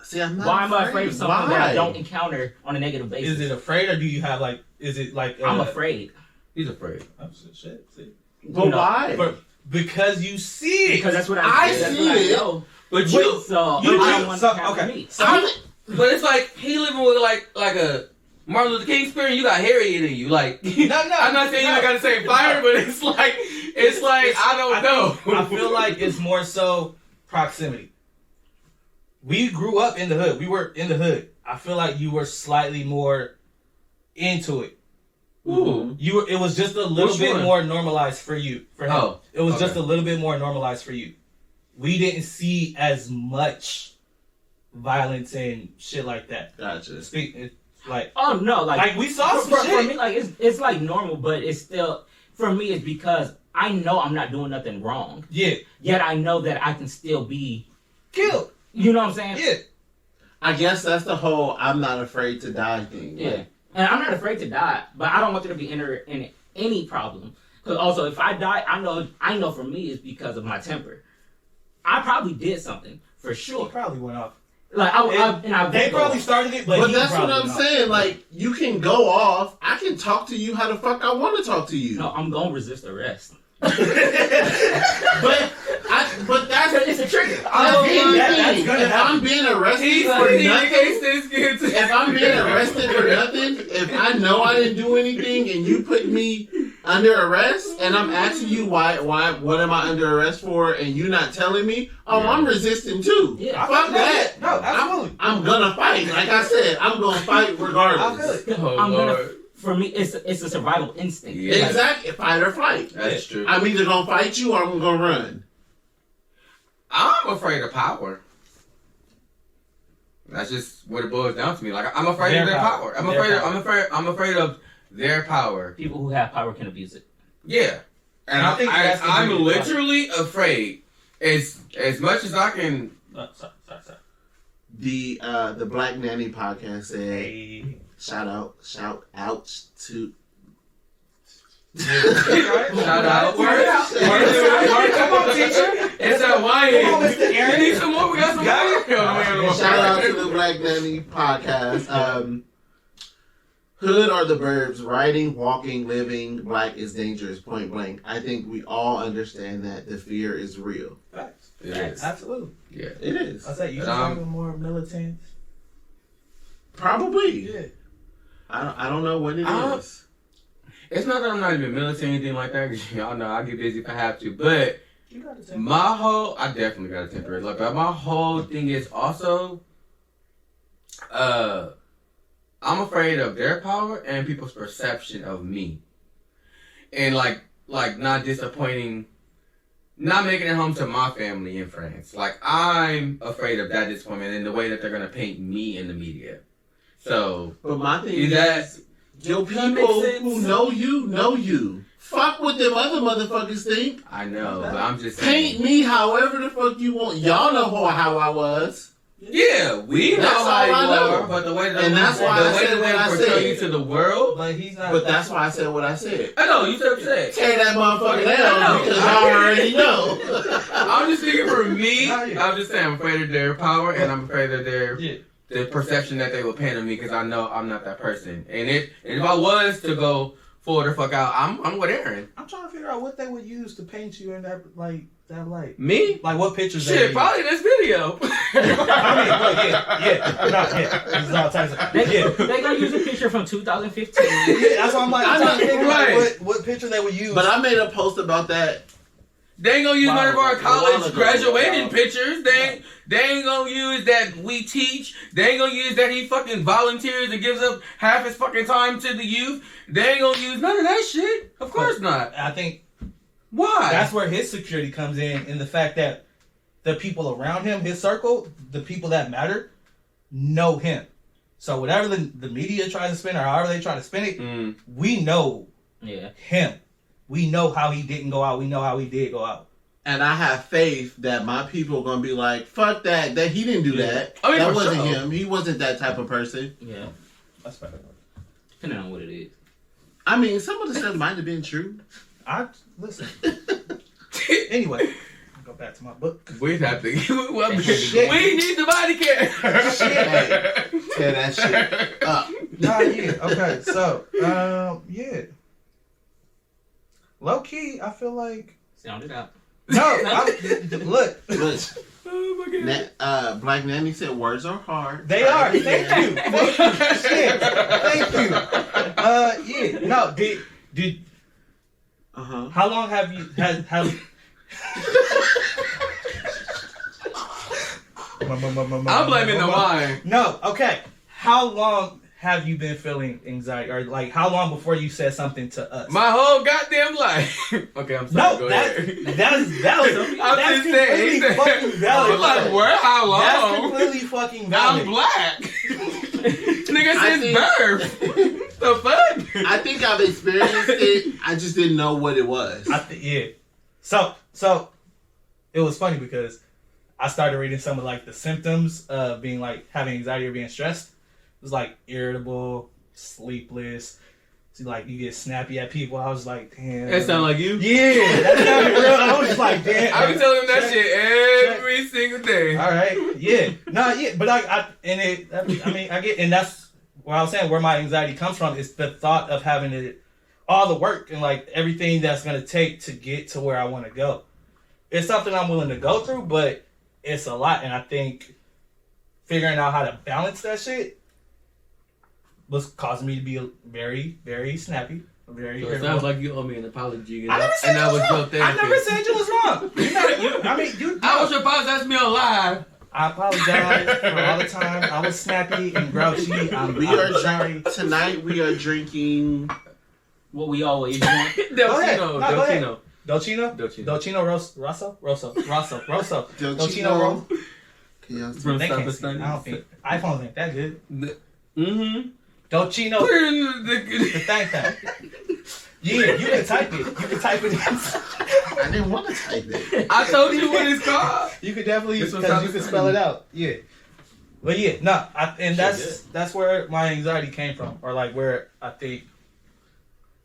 See, I'm not. Why am I afraid of something that I Why? don't encounter on a negative basis? Is it afraid, or do you have like? Is it like? I'm afraid. He's afraid. Oh, shit. See? But why? Because you see it. Because that's what I that's see what I it. know. But So you I do. want So, to have okay. me. but it's like he living with like a Martin Luther King spirit. You got Harriet in you. Like, No. I'm not saying you ain't got the same fire, but it's like I don't know. I feel like it's more so proximity. We grew up in the hood. We were in the hood. I feel like you were slightly more into it. Ooh. It was just a little Which bit one? more normalized for you. For him. Oh, It was okay. just a little bit more normalized for you. We didn't see as much violence and shit like that. Gotcha. Like, Oh no, like we saw some for shit. me, like it's like normal, but it's still for me. It's because I know I'm not doing nothing wrong. Yeah. Yet I know that I can still be Killed. You know what I'm saying? Yeah. I guess that's the whole "I'm not afraid to die" thing. Yeah. Like, And I'm not afraid to die, but I don't want there to be in any problem. Because also, if I die, I know for me it's because of my temper. I probably did something for He sure. probably went off. Like They probably started it, but But he that's what probably I'm went off. saying. Like, you can go off. I can talk to you how the fuck I want to talk to you. No, I'm gonna resist arrest. But that's It's a trigger. that's gonna if I'm happen. being arrested for nothing, if I'm being arrested for nothing, if I know I didn't do anything and you put me under arrest and I'm asking you why, what am I under arrest for, and you not telling me, I'm resisting too. Yeah. Fuck that. No, absolutely. I'm gonna fight. Like I said, I'm gonna fight regardless. I feel it. Oh, I'm Lord. gonna. For me, it's a survival instinct. Yeah. Exactly. Fight or flight. That's true. I'm either gonna fight you or I'm gonna run. I'm afraid of power. That's just what it boils down to me. Like, I'm afraid of their power. I'm afraid of their power. People who have power can abuse it. Yeah. And I think that's the I'm biggest literally afraid. As much as I can. Sorry. The Black Nanny podcast said, Hey. shout out to Shout out. Word out. Come on, teacher. It's that wine. Come on, Mr. Aaron. You need some more? We got some more. shout out to the Black Nanny podcast. Hood or the burbs, writing, walking, living, black is dangerous, point blank. I think we all understand that the fear is real. Facts. It is. Absolutely. Yeah. It is. I say you talking more militant. Probably. Yeah. I don't know what it is. It's not that I'm not even militant or anything like that. 'Cause y'all know I get busy if I have to. But You got to I definitely got a temper. Like, but my whole thing is also, I'm afraid of their power and people's perception of me, and like not disappointing, not making it home to my family and friends. Like, I'm afraid of that disappointment and the way that they're gonna paint me in the media. So, But my thing is that is, your Does that make people sense? who know you. Fuck what them other motherfuckers think. I know, but I'm just Paint saying. me however the fuck you want. Y'all know how I was. Yeah, we know That's how all you I know. are, but the way that And that's why I said what I portray said. you to the world. But he's not. But that's why I said what I said. I know you said what you said. Tear that motherfucker I down know. because y'all already know. I'm just thinking for me. Nah, yeah. I'm just saying I'm afraid of their power, and I'm afraid of their Yeah. the perception that they will paint on me because I know I'm not that person. And if I was to go forward the fuck out, I'm with Aaron. I'm trying to figure out what they would use to paint you in that light. Me? Like what pictures? they Shit, use. probably this video. I mean, it's all types of. They gonna use a picture from 2015. Yeah, that's why I'm like, I'm trying to figure Right. out what picture they would use. But I made a post about that. They ain't gonna use none of our A while college ago. graduating pictures. They ain't gonna use that we teach. They ain't gonna use that he fucking volunteers and gives up half his fucking time to the youth. They ain't gonna use none of that shit. Of course not. I think Why? That's where his security comes in the fact that the people around him, his circle, the people that matter, know him. So whatever the media tries to spin or however they try to spin it, we know him. We know how he didn't go out. We know how he did go out. And I have faith that my people are gonna be like, fuck that he didn't do that. I mean, that for wasn't sure. him. He wasn't that type of person. Yeah. That's better. Depending on what it is. I mean, some of the stuff might have been true. Listen. Anyway, I'll go back to my book. We have to. Shit. We need the body care. Tear that shit up. Nah, yeah. Okay, so, yeah. Low key, I feel like. Sound it out. No, look. Oh my God. Black Nanny said words are hard. They are. Thank you. Shit. Thank you. Yeah. No, did. How long have you have? I'm blaming the wine. No. Okay. How long have you been feeling anxiety, or like how long before you said something to us? My whole goddamn life. Okay, I'm sorry. No, Go that's ahead. valid. I'm That's just saying. completely fucking valid. I'm like, where? How long? That's completely fucking valid. I'm black. Nigga I since birth. The fuck? I think I've experienced it. I just didn't know what it was. Yeah. So it was funny because I started reading some of like the symptoms of being like having anxiety or being stressed. It was like irritable, sleepless. See, like you get snappy at people. I was like, damn. That sound like you? Yeah, that sounded real. I was just like, damn. I be telling him that shit every single day. All right, yeah, no, yeah, but I get, and that's what I was saying. Where my anxiety comes from is the thought of having it, all the work and like everything that's gonna take to get to where I want to go. It's something I'm willing to go through, but it's a lot, and I think figuring out how to balance that shit was causing me to be very, very snappy. Very. So it sounds like you owe me an apology. I never said you was wrong. your I never said you was wrong. You I was surprised that's me on live. I apologize for all the time. I was snappy and grouchy. I'm sorry. Tonight we are drinking. What we always drink. Dolcino. Dolcino Rosso. Dolcino. Can y'all From They can't Summer see. Studies. I don't think iPhones ain't that good. Mm-hmm. Dolcino. The thing. Yeah, you can type it. You can type it. I didn't want to type it. I told you what it's called. You could definitely, This was because you Summer can spell it Studies. out. Yeah. But yeah, no, and that's where my anxiety came from, or like where I think,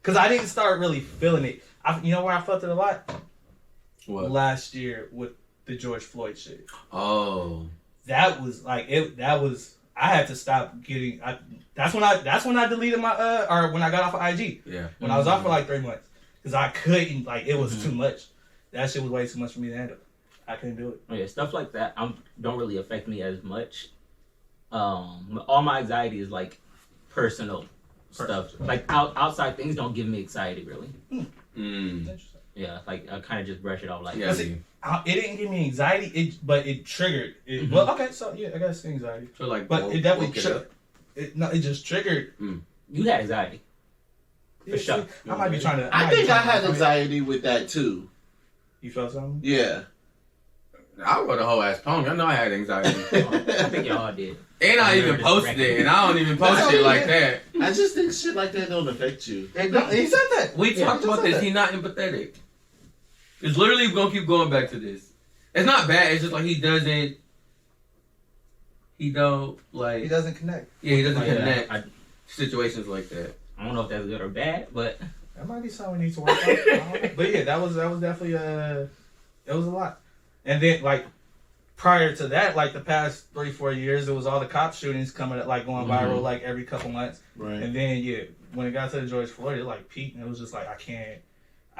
because I didn't start really feeling it. You know where I felt it a lot? What? Last year with the George Floyd shit. Oh. That was like it. That was I had to stop getting. That's when I deleted my or when I got off of IG. Yeah. When I was off for like 3 months, because I couldn't, like, it was too much. That shit was way too much for me to handle. I couldn't do it. Yeah, stuff like that don't really affect me as much. All my anxiety is like personal stuff. Like outside things don't give me anxiety really. Mm. Yeah, like I kind of just brush it off like. Yeah. It didn't give me anxiety, but it triggered. It, Well, okay, so yeah, I guess anxiety. So like, But it definitely woke it triggered. It just triggered. You had anxiety. For sure. See, I might be trying to. I think I had anxiety with that too. You felt something? Yeah. I wrote a whole ass poem. Y'all know I had anxiety. I think y'all did. And I even posted it, and I don't even post shit like that. I just think shit like that don't affect you. He said that. We talked about this. He's not empathetic. It's literally gonna keep going back to this. It's not bad. It's just like he doesn't. He don't like. He doesn't connect. Yeah, he doesn't Yeah, connect situations like that. I don't know if that's good or bad, but That might be something we need to work on. I don't know. But yeah, that was definitely it was a lot. And then like prior to that, like the past 3-4 years, it was all the cop shootings coming like going viral like every couple months. Right. And then when it got to the George Floyd, it like peaked, and it was just like I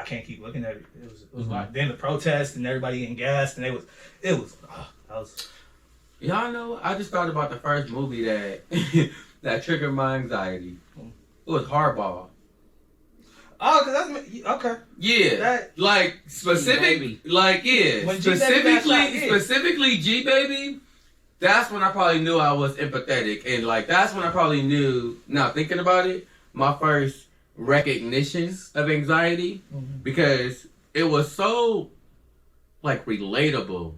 can't keep looking at it. It was like then the protests and everybody getting gassed, and that was. Y'all know, I just thought about the first movie that that triggered my anxiety. It was Hardball. Oh, cause that's okay. Yeah, That- like specific, like When G-Baby got shot, yeah. specifically G Baby. That's when I probably knew I was empathetic, and like that's when I probably knew. Now thinking about it, my first recognition of anxiety, because it was so like relatable.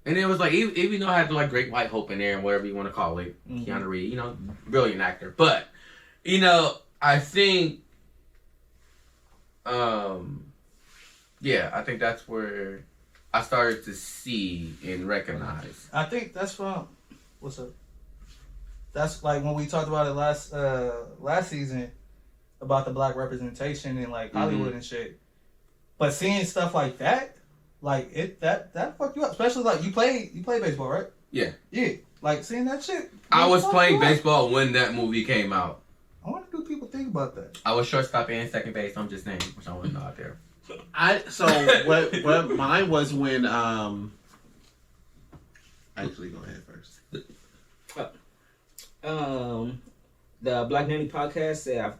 And it was like, even though I had like Great White Hope in there and whatever you want to call it, Keanu Reeves, brilliant actor. But, I think, I think that's where I started to see and recognize. I think that's from, what's up? That's like when we talked about it last season about the black representation in like Hollywood and shit. But seeing stuff like that, like that fucked you up. Especially like you play baseball, right? Yeah. Yeah. Like seeing that shit. I was playing baseball when that movie came out. I wonder do people think about that. I was shortstop and second base. I'm just saying, which I want to know out there. What mine was when actually go ahead first. The Black Nanny podcast said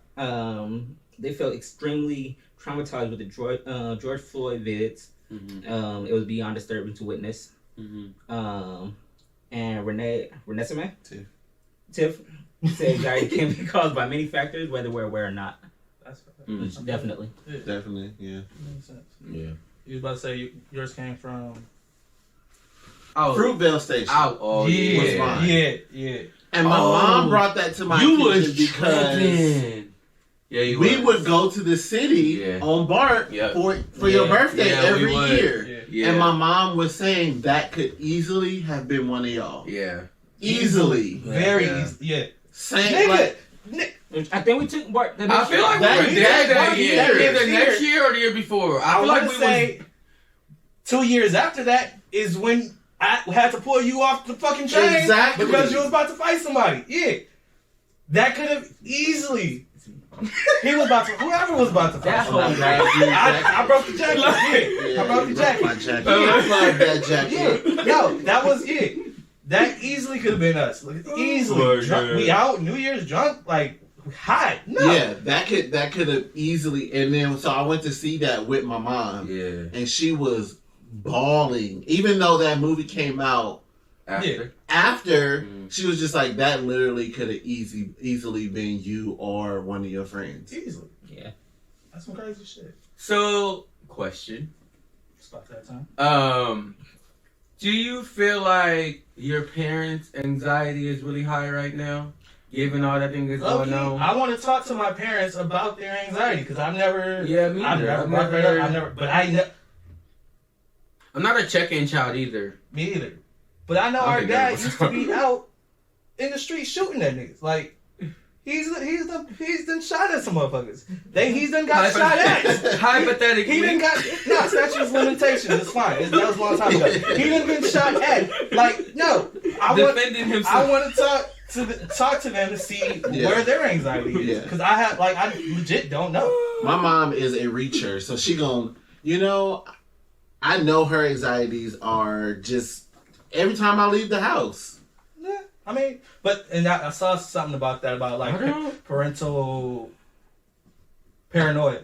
they felt extremely traumatized with the George Floyd vids. It was beyond disturbing to witness. And Renessime? Tiff said anxiety can be caused by many factors, whether we're aware or not. That's Definitely. Definitely, yeah. Makes sense. Yeah. You was about to say yours came from Fruitvale Station. Oh, was mine. Yeah. And my mom brought that to my attention because we would go to the city on BART for your birthday every year. Yeah. And my mom was saying that could easily have been one of y'all. Yeah. Easily. Very easy. Yeah. Same like I think we took Bart. I feel like that we did that year. either next year or the year before. I feel like we say 2 years after that is when I had to pull you off the fucking train because you was about to fight somebody. Yeah. That could have easily. Whoever was about to fight somebody. I broke the jacket. I broke the jacket. My jacket. I love that jacket. Yeah. No, that was it. That easily could have been us. Easily. Drunk, we out, New Year's drunk, like, hot. No. Yeah, that could have easily. And then, so I went to see that with my mom. Yeah. And she was bawling. Even though that movie came out after she was just like, that literally could have easily been you or one of your friends. Easily. Yeah. That's some crazy shit. So, question. It's about that time. Do you feel like your parents' anxiety is really high right now, given all that thing is going on? I want to talk to my parents about their anxiety because I've never. Yeah, me either. I've never. But I'm not a check-in child either. Me either. But I know our dad used to be out in the street shooting at niggas. Like he's done shot at some motherfuckers. He's done got shot at. Hypothetically, he done got statute of limitations. It's fine. That was a long time ago. He done been shot at. Like no, I want to talk to them to see where their anxiety is because I legit don't know. My mom is a reacher, so she gon' I know her anxieties are just every time I leave the house. Yeah, I mean, I saw something about that like parental paranoia.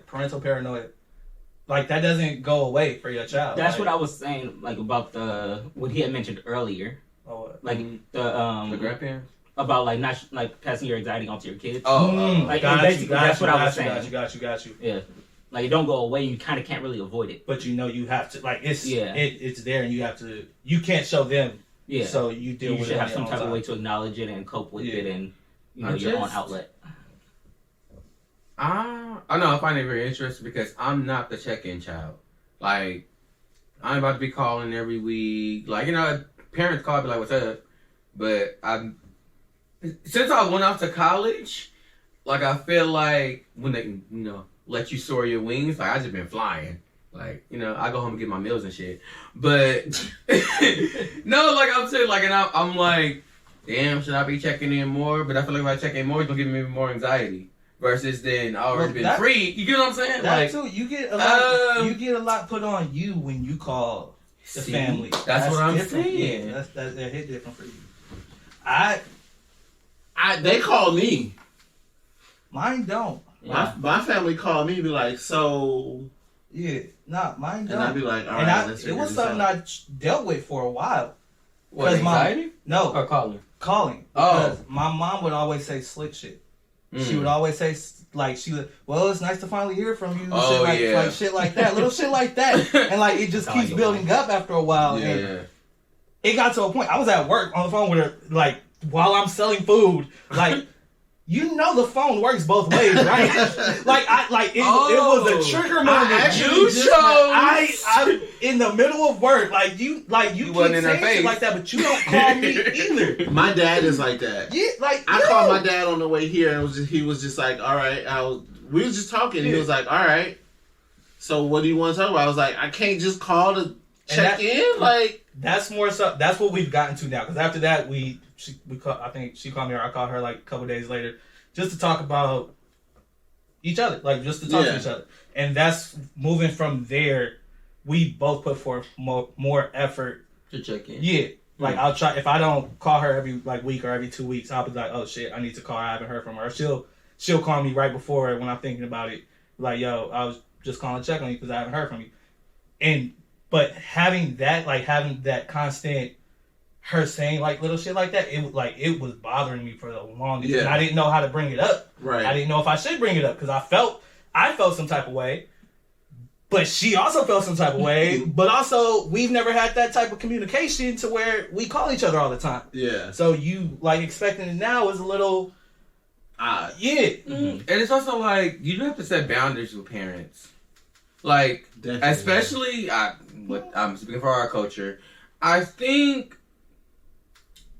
Like that doesn't go away for your child. That's what I was saying, like about what he had mentioned earlier. Like the grandparents about like not like passing your anxiety onto your kids. Like basically that's what I was saying. Got you. Yeah. Like it don't go away, you kind of can't really avoid it. But you have to it's there, and you can't show them. Yeah. So you deal with it. You should have some type of way to acknowledge it and cope with it, and your own outlet. I know I find it very interesting because I'm not the check-in child. Like I'm about to be calling every week. Like parents call me like, "What's up?" But since I went off to college, like I feel like when they let you soar your wings. Like I just been flying. Like I go home and get my meals and shit. But no, like I'm saying, like, and I'm like, damn, should I be checking in more? But I feel like if I check in more, it's gonna give me more anxiety. Versus then I already been free. You get what I'm saying? That like, too. You get a lot. You get a lot put on you when you call the family. That's what I'm saying. Yeah, that hit different for you. They call me. Mine don't. My family called me and be like, so... Yeah, mine don't. And I'd be like, all right, let's figure this out. It was something I dealt with for a while. What, anxiety? No. Or calling? Calling. Because my mom would always say slick shit. she would always say, like, well, it's nice to finally hear from you. Oh, Like shit like that. Little shit like that. And, like, it just keeps building up after a while. Yeah. And it got to a point. I was at work on the phone with her, like, while I'm selling food. Like, you know the phone works both ways, right? It was a trigger moment. I'm in the middle of work. Like, you keep saying shit like that, but you don't call me either. My dad is like that. Yeah, like, I called my dad on the way here, and he was just like, all right. We was just talking. He was like, all right. So what do you want to talk about? I was like, I can't just call to check in. Like, that's more so. That's what we've gotten to now. Because after that, I think she called me, or I called her like a couple days later, just to talk about each other, like just to talk to each other. And that's moving from there. We both put forth more effort to check in. Yeah, like I'll try. If I don't call her every week or every 2 weeks, I'll be like, oh shit, I need to call her. I haven't heard from her. She'll call me right before when I'm thinking about it. Like, yo, I was just calling to check on you because I haven't heard from you. But having that constant, her saying like little shit like that, it was bothering me for the longest. Yeah. And I didn't know how to bring it up. Right. I didn't know if I should bring it up because I felt some type of way, but she also felt some type of way. But also, we've never had that type of communication to where we call each other all the time. Yeah. So you like expecting it now is a little odd. Yeah. Mm-hmm. And it's also like you do have to set boundaries with parents. Like, definitely. Especially, I'm speaking for our culture, I think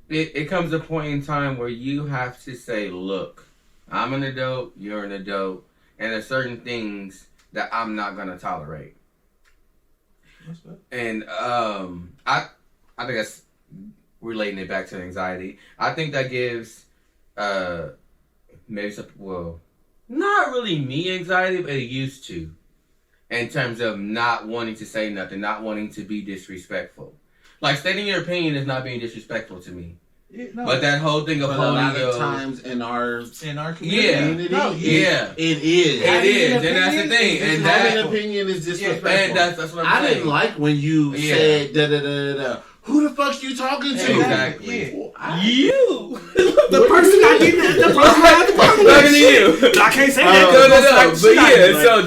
it comes a point in time where you have to say, look, I'm an adult, you're an adult, and there's certain things that I'm not going to tolerate. And I think that's relating it back to anxiety. I think that gives maybe some, well, not really me anxiety, but it used to. In terms of not wanting to say nothing, not wanting to be disrespectful. Like, stating your opinion is not being disrespectful to me. Yeah, no. But that whole thing of holding a lot of times in our community, it is. It is, and that's the thing. And that opinion is disrespectful. And that's what I'm saying. I didn't like when you said da da da da. Who the fuck you talking to? Exactly. You. The person I need. The person I have to talk to you. I can't say that. No. But yeah, so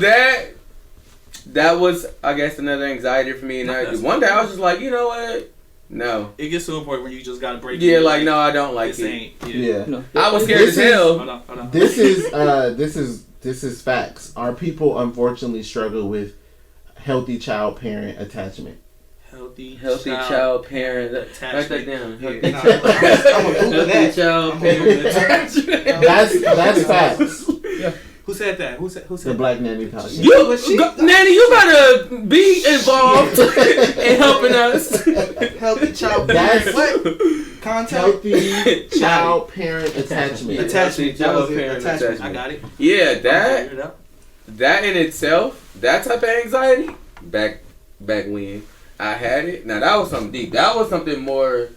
that was, I guess, another anxiety for me. And one day I was just like, you know what? No. It gets to a point where you just gotta break. Yeah, like no, I don't like it. Yeah. No. I was scared as hell. Hold on. This is facts. Our people unfortunately struggle with healthy child-parent attachment. Healthy child-parent attachment. Write that down. Healthy child-parent attachment. That's facts. Yeah. Who said that? Who said the Black Nanny podcast? Nanny, you better be involved in helping us. Healthy child parent. What? Contact. Healthy child parent attachment. Attachment. I got it. Yeah, that in itself, that type of anxiety, back when I had it. Now that was something deep. That was something more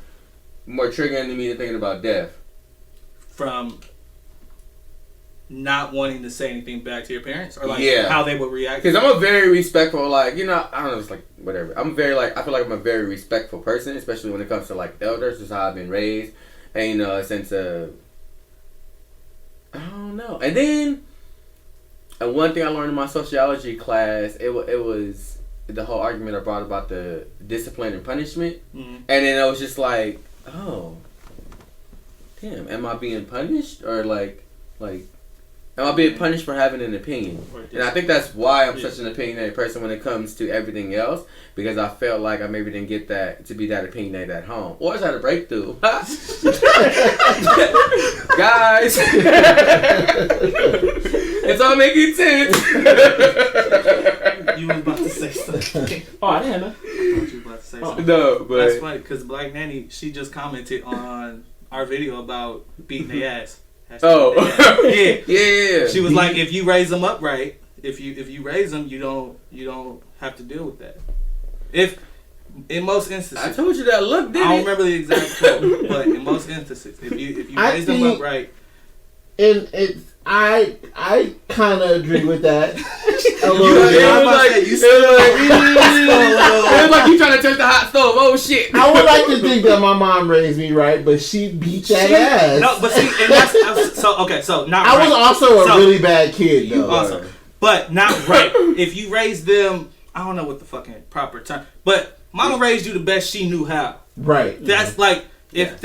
triggering to me than thinking about death. From not wanting to say anything back to your parents, or like how they would react. Because I'm a very respectful, like, you know, I don't know, it's like whatever. I feel like I'm a very respectful person, especially when it comes to like elders. Just how I've been raised, and you know, a sense of I don't know. And then one thing I learned in my sociology class, it was the whole argument I brought about the discipline and punishment, and then I was just like, oh, damn, am I being punished or like. Am I being punished for having an opinion? And I think that's why I'm such an opinionated person when it comes to everything else, because I felt like I maybe didn't get that to be that opinionated at home. Or is that a breakthrough? Guys, it's all making sense. You was about to say something. Oh, I didn't know. I thought you was about to say something. No, but that's funny because Black Nanny, she just commented on our video about beating their ass. Oh, yeah. She was like, if you raise them up right, if you raise them, you don't have to deal with that. If in most instances, I told you that. Look, I don't remember the exact quote, but in most instances, if you raise them up right, and I I kind of agree with that. A It little bit. was like you trying to touch the hot stove. Oh shit! I would like to think that my mom raised me right, but she beat that ass. No, but see, and that's so okay. So not. I right. was also a really bad kid, You though. also, but not right. If you raised them, I don't know what the fucking proper term, but mama raised you the best she knew how. Right. That's like if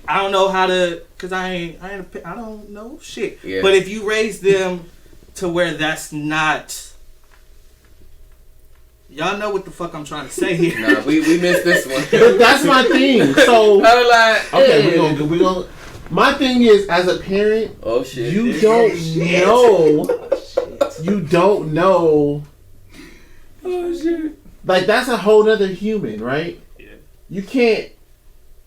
I don't know how to, cause I don't know shit. Yeah. But if you raise them to where that's not. Y'all know what the fuck I'm trying to say here. Nah, we missed this one. But that's my thing. So I was like, okay, we gonna. My thing is, as a parent, oh shit, you don't know. You don't know. Oh shit. Like that's a whole other human, right? Yeah. You can't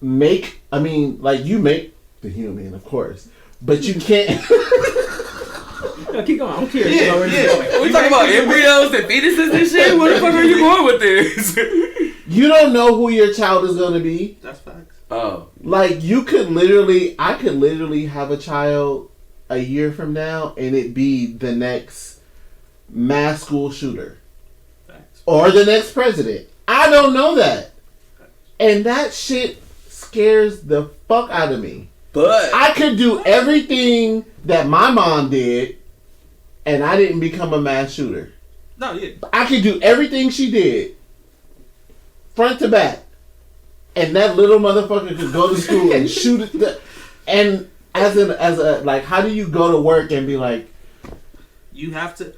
make. I mean, like you make the human, of course, but you can't. No, keep going. I'm curious. Yeah, Where yeah. you going? We talking about embryos and fetuses and shit. Where the fuck are you going with this? You don't know who your child is gonna be. That's facts. Oh, Like I could literally have a child a year from now, and it be the next mass school shooter Facts. or the next president. I don't know that, and that shit scares the fuck out of me. but I could do everything that my mom did, and I didn't become a mass shooter. No, yeah. I could do everything she did, front to back, and that little motherfucker could go to school and shoot it. And as a like, how do you go to work and be like, You have to,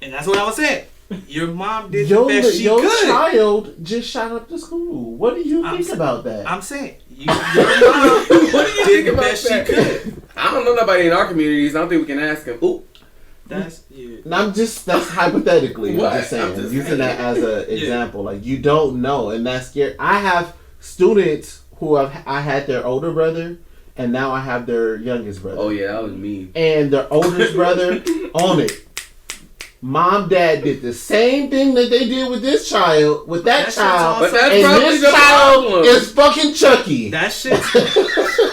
and that's what I was saying. Your mom did your the best she could. child just shot up the school? What do you I'm think sa- about that? I'm saying, your mom what do you did think the about best that? she could. I don't know nobody in our communities. I don't think we can ask him. Ooh, That's yeah. And that's hypothetically. What? I'm just saying, I'm just using saying. that as an example. Like you don't know, and that's scary. I have students who I had their older brother, and now I have their youngest brother. oh yeah, that was me. And their oldest brother on it. Mom, dad did the same thing that they did with this child, with that That shit's child, But that's and probably this the child problem. is fucking Chucky. That shit.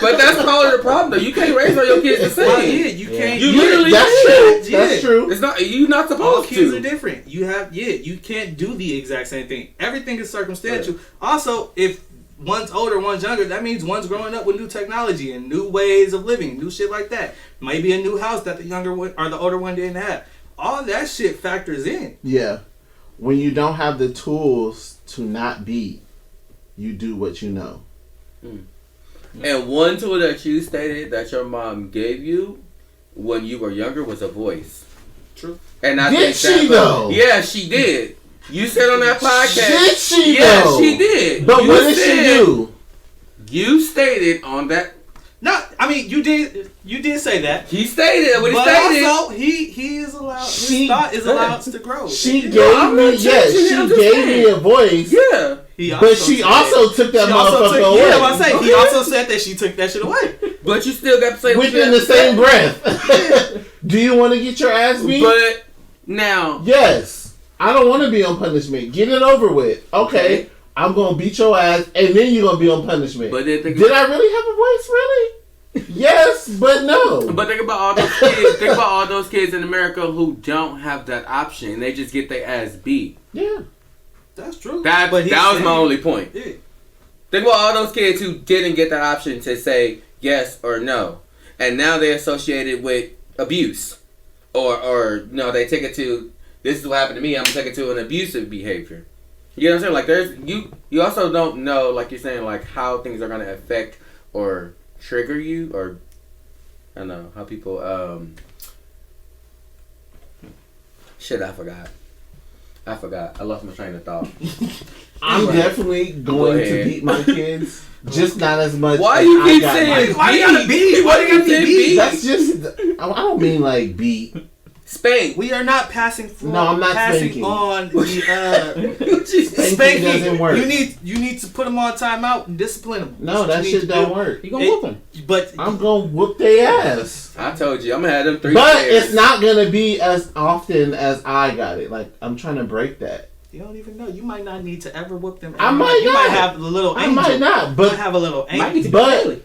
But that's probably the problem. Though. You can't raise all your kids the Well, same. yeah, you can't. You literally That's can't. true. That's true. It's not. You're not All supposed kids are to. different. You can't do the exact same thing. Everything is circumstantial. Also, if one's older, one's younger, that means one's growing up with new technology and new ways of living, new shit like that. Maybe a new house that the younger one or the older one didn't have. All that shit factors in. Yeah. When you don't have the tools to not beat, you do what you know. And one tool that you stated that your mom gave you when you were younger was a voice. True. And I Did think she, that, though? Yeah, she did. You said on that podcast. Did she, Yeah, though? she did. But You what did she said- do? You stated on that. No, I mean you did say that. He stated what he But stated. also he is allowed. She- His thought is allowed to grow. She I'm gave not me, changing yes, it, I'm she just gave saying. me a voice. Yeah. He But she said- also took that she also motherfucker took- away. Yeah, I say Okay. he also said that she took that shit away. But you still got to say what you Within have the to same say. breath. Do you want to get your ass beat? But now, Yes. I don't want to be on punishment. Get it over with. Okay. I'm going to beat your ass, and then you're going to be on punishment. but then think Did I really have a voice, really? Yes, but no. But think about all those kids. Think about all those kids in America who don't have that option. They just get their ass beat. Yeah. That's true. That But he was said- my only point. Yeah. Think about all those kids who didn't get that option to say yes or no, and now they're associated with abuse, or no, they take it to this is what happened to me. I'm gonna take it to an abusive behavior. You know what I'm saying? Like there's you also don't know, like you're saying, like how things are gonna affect or trigger you, or I don't know how people shit. I forgot. I lost my train of thought. I'm Right. definitely going to ahead. beat my kids, just not as much. Why as you I keep got saying my- Why you gotta beat? Why you gotta say beat? That's just. I don't mean like beat. Spank. We are not passing. No, I'm not passing spanking. on the Spanking spanking. doesn't work. You need to put them on timeout and discipline them. No, that shit don't work. You gonna whoop him? But I'm gonna whoop their ass. I told you, I'm gonna have them 3 But pairs. it's not gonna be as often as I got it. Like I'm trying to break that. you don't even know. You might not need to ever whoop them. I might You not. might have a little I angel. might not, You but might have a little Might need angel. to be But- daily.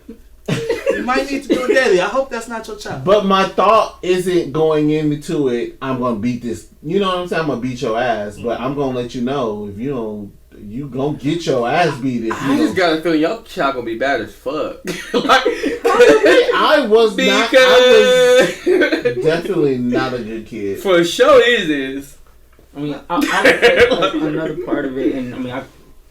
You might need to do it daily. I hope that's not your child. But my thought isn't going into it, I'm going to beat this. You know what I'm saying? I'm going to beat your ass. But I'm going to let you know if you don't, you going to get your ass beat. If I you just got a feeling your child gonna be bad as fuck. Like, I was definitely not a good kid. For sure it is. I mean, I would say like, another part of it, and I mean,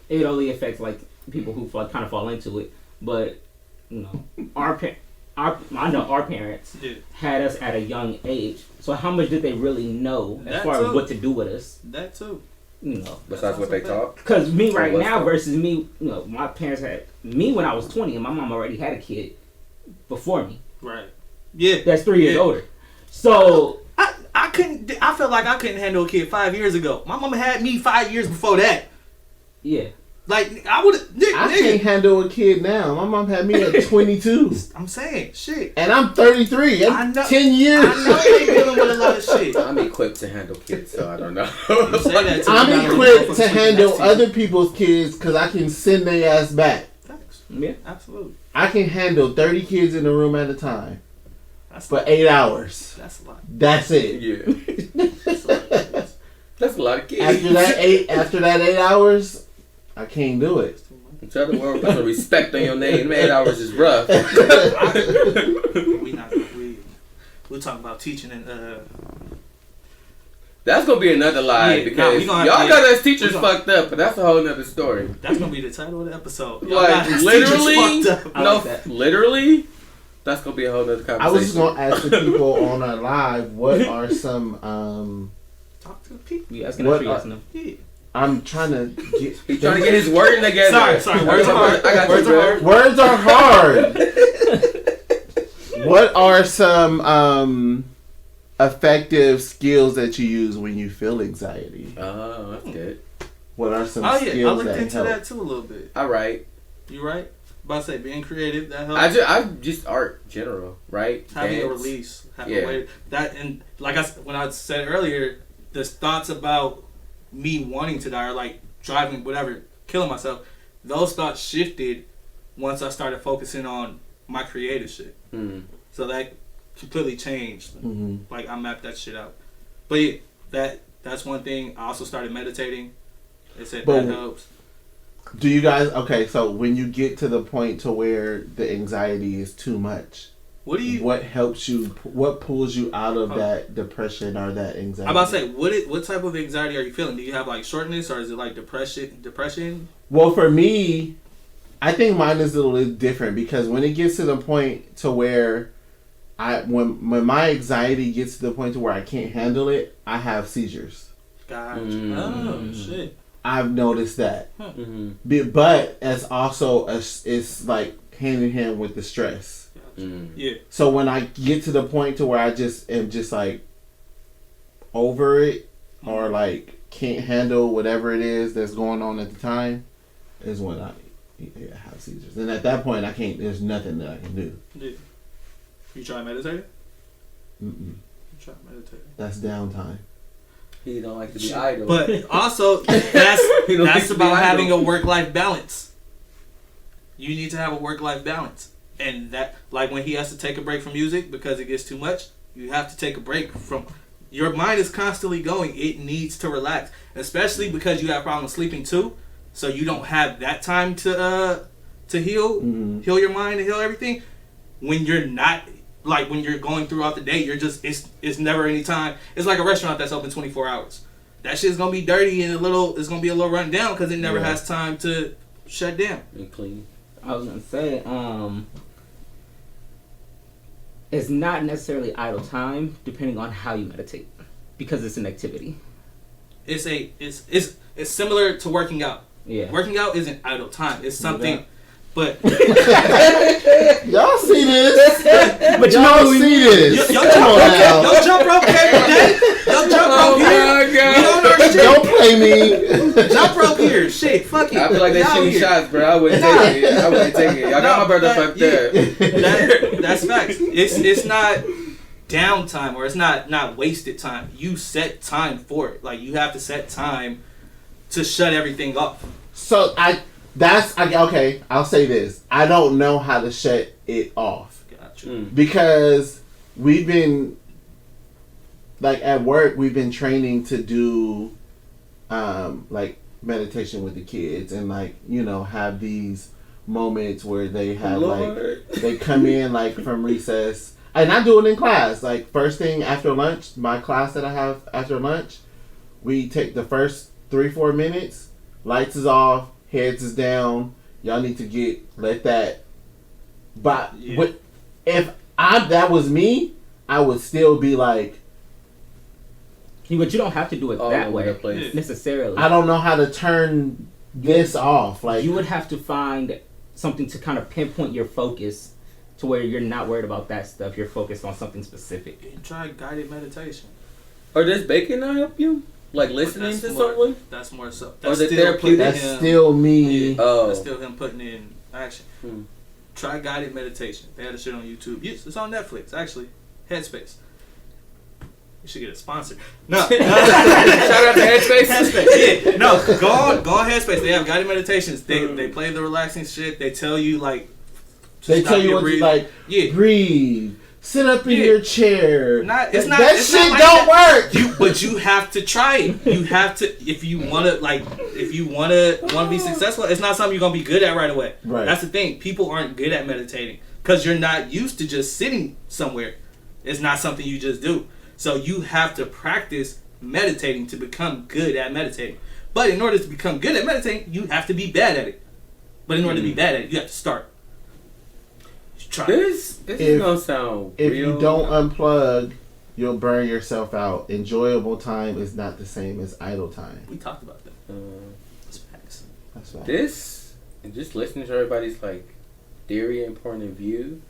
it only affects like people who like kind of fall into it. But you know, I know our parents had us at a young age. So how much did they really know as far as what to do with us? That too. You know, besides what they taught. Because me right now versus me, you know, my parents had me when I was 20, and my mom already had a kid before me. Right. Yeah. That's 3 years older. So I couldn't. I felt like I couldn't handle a kid 5 years ago. My mama had me 5 years before that. Yeah. Like I would. I can't handle a kid now. My mom had me at 22. I'm saying shit. And I'm 33. I know, 10 years. I know they dealing with a lot of shit. I'm equipped to handle kids, so I don't know. I'm equipped to handle other people's kids because I can send their ass back. Thanks. Yeah, absolutely. I can handle 30 kids in a room at a time for 8 hours. That's a lot. That's it. Yeah. That's a lot of kids. After that 8 hours, I can't do it. Tell the world put some respect on your name. 8 hours is rough. We'll talk about teaching and that's gonna be another lie because y'all got us teachers fucked up, but that's a whole nother story. That's gonna be the title of the episode. Like literally, literally, that's gonna be a whole nother conversation. I was just gonna ask the people on our live what are some talk to the people. You asking them? Yeah. I'm trying to get. He's trying to get his wording together. Sorry. Words are hard. I got words are hard. What are some effective skills that you use when you feel anxiety? Oh, that's good. What are some skills that I looked into help? that too a little bit. All right. You right? About to say being creative, that helps. I just art general, right? Having a release, having a way that, and like when I said earlier, the thoughts about me wanting to die or like driving, whatever, killing myself, those thoughts shifted once I started focusing on my creative shit. Mm-hmm. So that completely changed. Mm-hmm. Like I mapped that shit out. But yeah, that's one thing. I also started meditating. They said that helps. Do you guys so when you get to the point to where the anxiety is too much, what helps you, what pulls you out of that depression or that anxiety? I'm about to say, what type of anxiety are you feeling? Do you have like shortness or is it like depression? Well, for me, I think mine is a little different because when it gets to the point to where when my anxiety gets to the point to where I can't handle it, I have seizures. Gotcha. Oh shit. I've noticed that. Mm-hmm. But it's also it's like hand in hand with the stress. Yeah. So when I get to the point to where I just am just like over it or like can't handle whatever it is that's going on at the time is when I have seizures. And at that point I can't, there's nothing that I can do. Yeah. You try meditating? Mm-mm. You try meditating. That's downtime. He don't like to be idle. But also that's about having a work-life balance. You need to have a work-life balance. And that, like when he has to take a break from music because it gets too much, you have to take a break from. Your mind is constantly going. It needs to relax, especially because you have problems sleeping too. So you don't have that time to heal, heal your mind and heal everything. When you're not, like when you're going throughout the day, you're just it's never any time. It's like a restaurant that's open 24 hours. That shit's gonna be dirty and it's gonna be a little run down because it never has time to shut down and clean. I was gonna say, it's not necessarily idle time, depending on how you meditate, because it's an activity. It's similar to working out. Yeah, working out isn't idle time. It's something, but y'all see this? But y'all see this? Yo jump rope every day. Yo jump rope here. You don't understand. Don't play me. Jump rope here. Shit, fuck it. I feel like they shooting shots, bro. I wouldn't take it. I wouldn't take it. Y'all got my brother fucked up. That's facts. It's not downtime or it's not wasted time. You set time for it. Like you have to set time to shut everything off. So okay, I'll say this. I don't know how to shut it off. Gotcha. Because we've been, like at work, we've been training to do like meditation with the kids and like, you know, have these moments where they have like, they come in like from recess. And I do it in class. Like first thing after lunch, my class that I have after lunch, we take the first 3-4 minutes, lights is off, heads is down. Y'all need to let that. But if that was me, I would still be like. But you don't have to do it that way necessarily. I don't know how to turn this off. Like you would have to find something to kind of pinpoint your focus to where you're not worried about that stuff. You're focused on something specific. And try guided meditation. Or does baking not help you? Like listening to someone? That's more so. That's therapeutic. That's still me. That's still him putting in action. Try guided meditation. They had a shit on YouTube. Yes, it's on Netflix, actually. Headspace. You should get a sponsor. No. Shout out to Headspace. Headspace. Yeah. No. Go on Headspace. They have guided meditations. They play the relaxing shit. They tell you like. They tell you what to like. Breathe. Sit up in your chair. That shit don't work. But you have to try it. You have to if you wanna be successful. It's not something you're gonna be good at right away. Right. That's the thing. People aren't good at meditating because you're not used to just sitting somewhere. It's not something you just do. So you have to practice meditating to become good at meditating. But in order to become good at meditating, you have to be bad at it. But in order to be bad at it, you have to start. This is gonna sound if real. you don't unplug, you'll burn yourself out. Enjoyable time is not the same as idle time. We talked about that. That's facts. That's facts. This and just listening to everybody's like theory and point of view.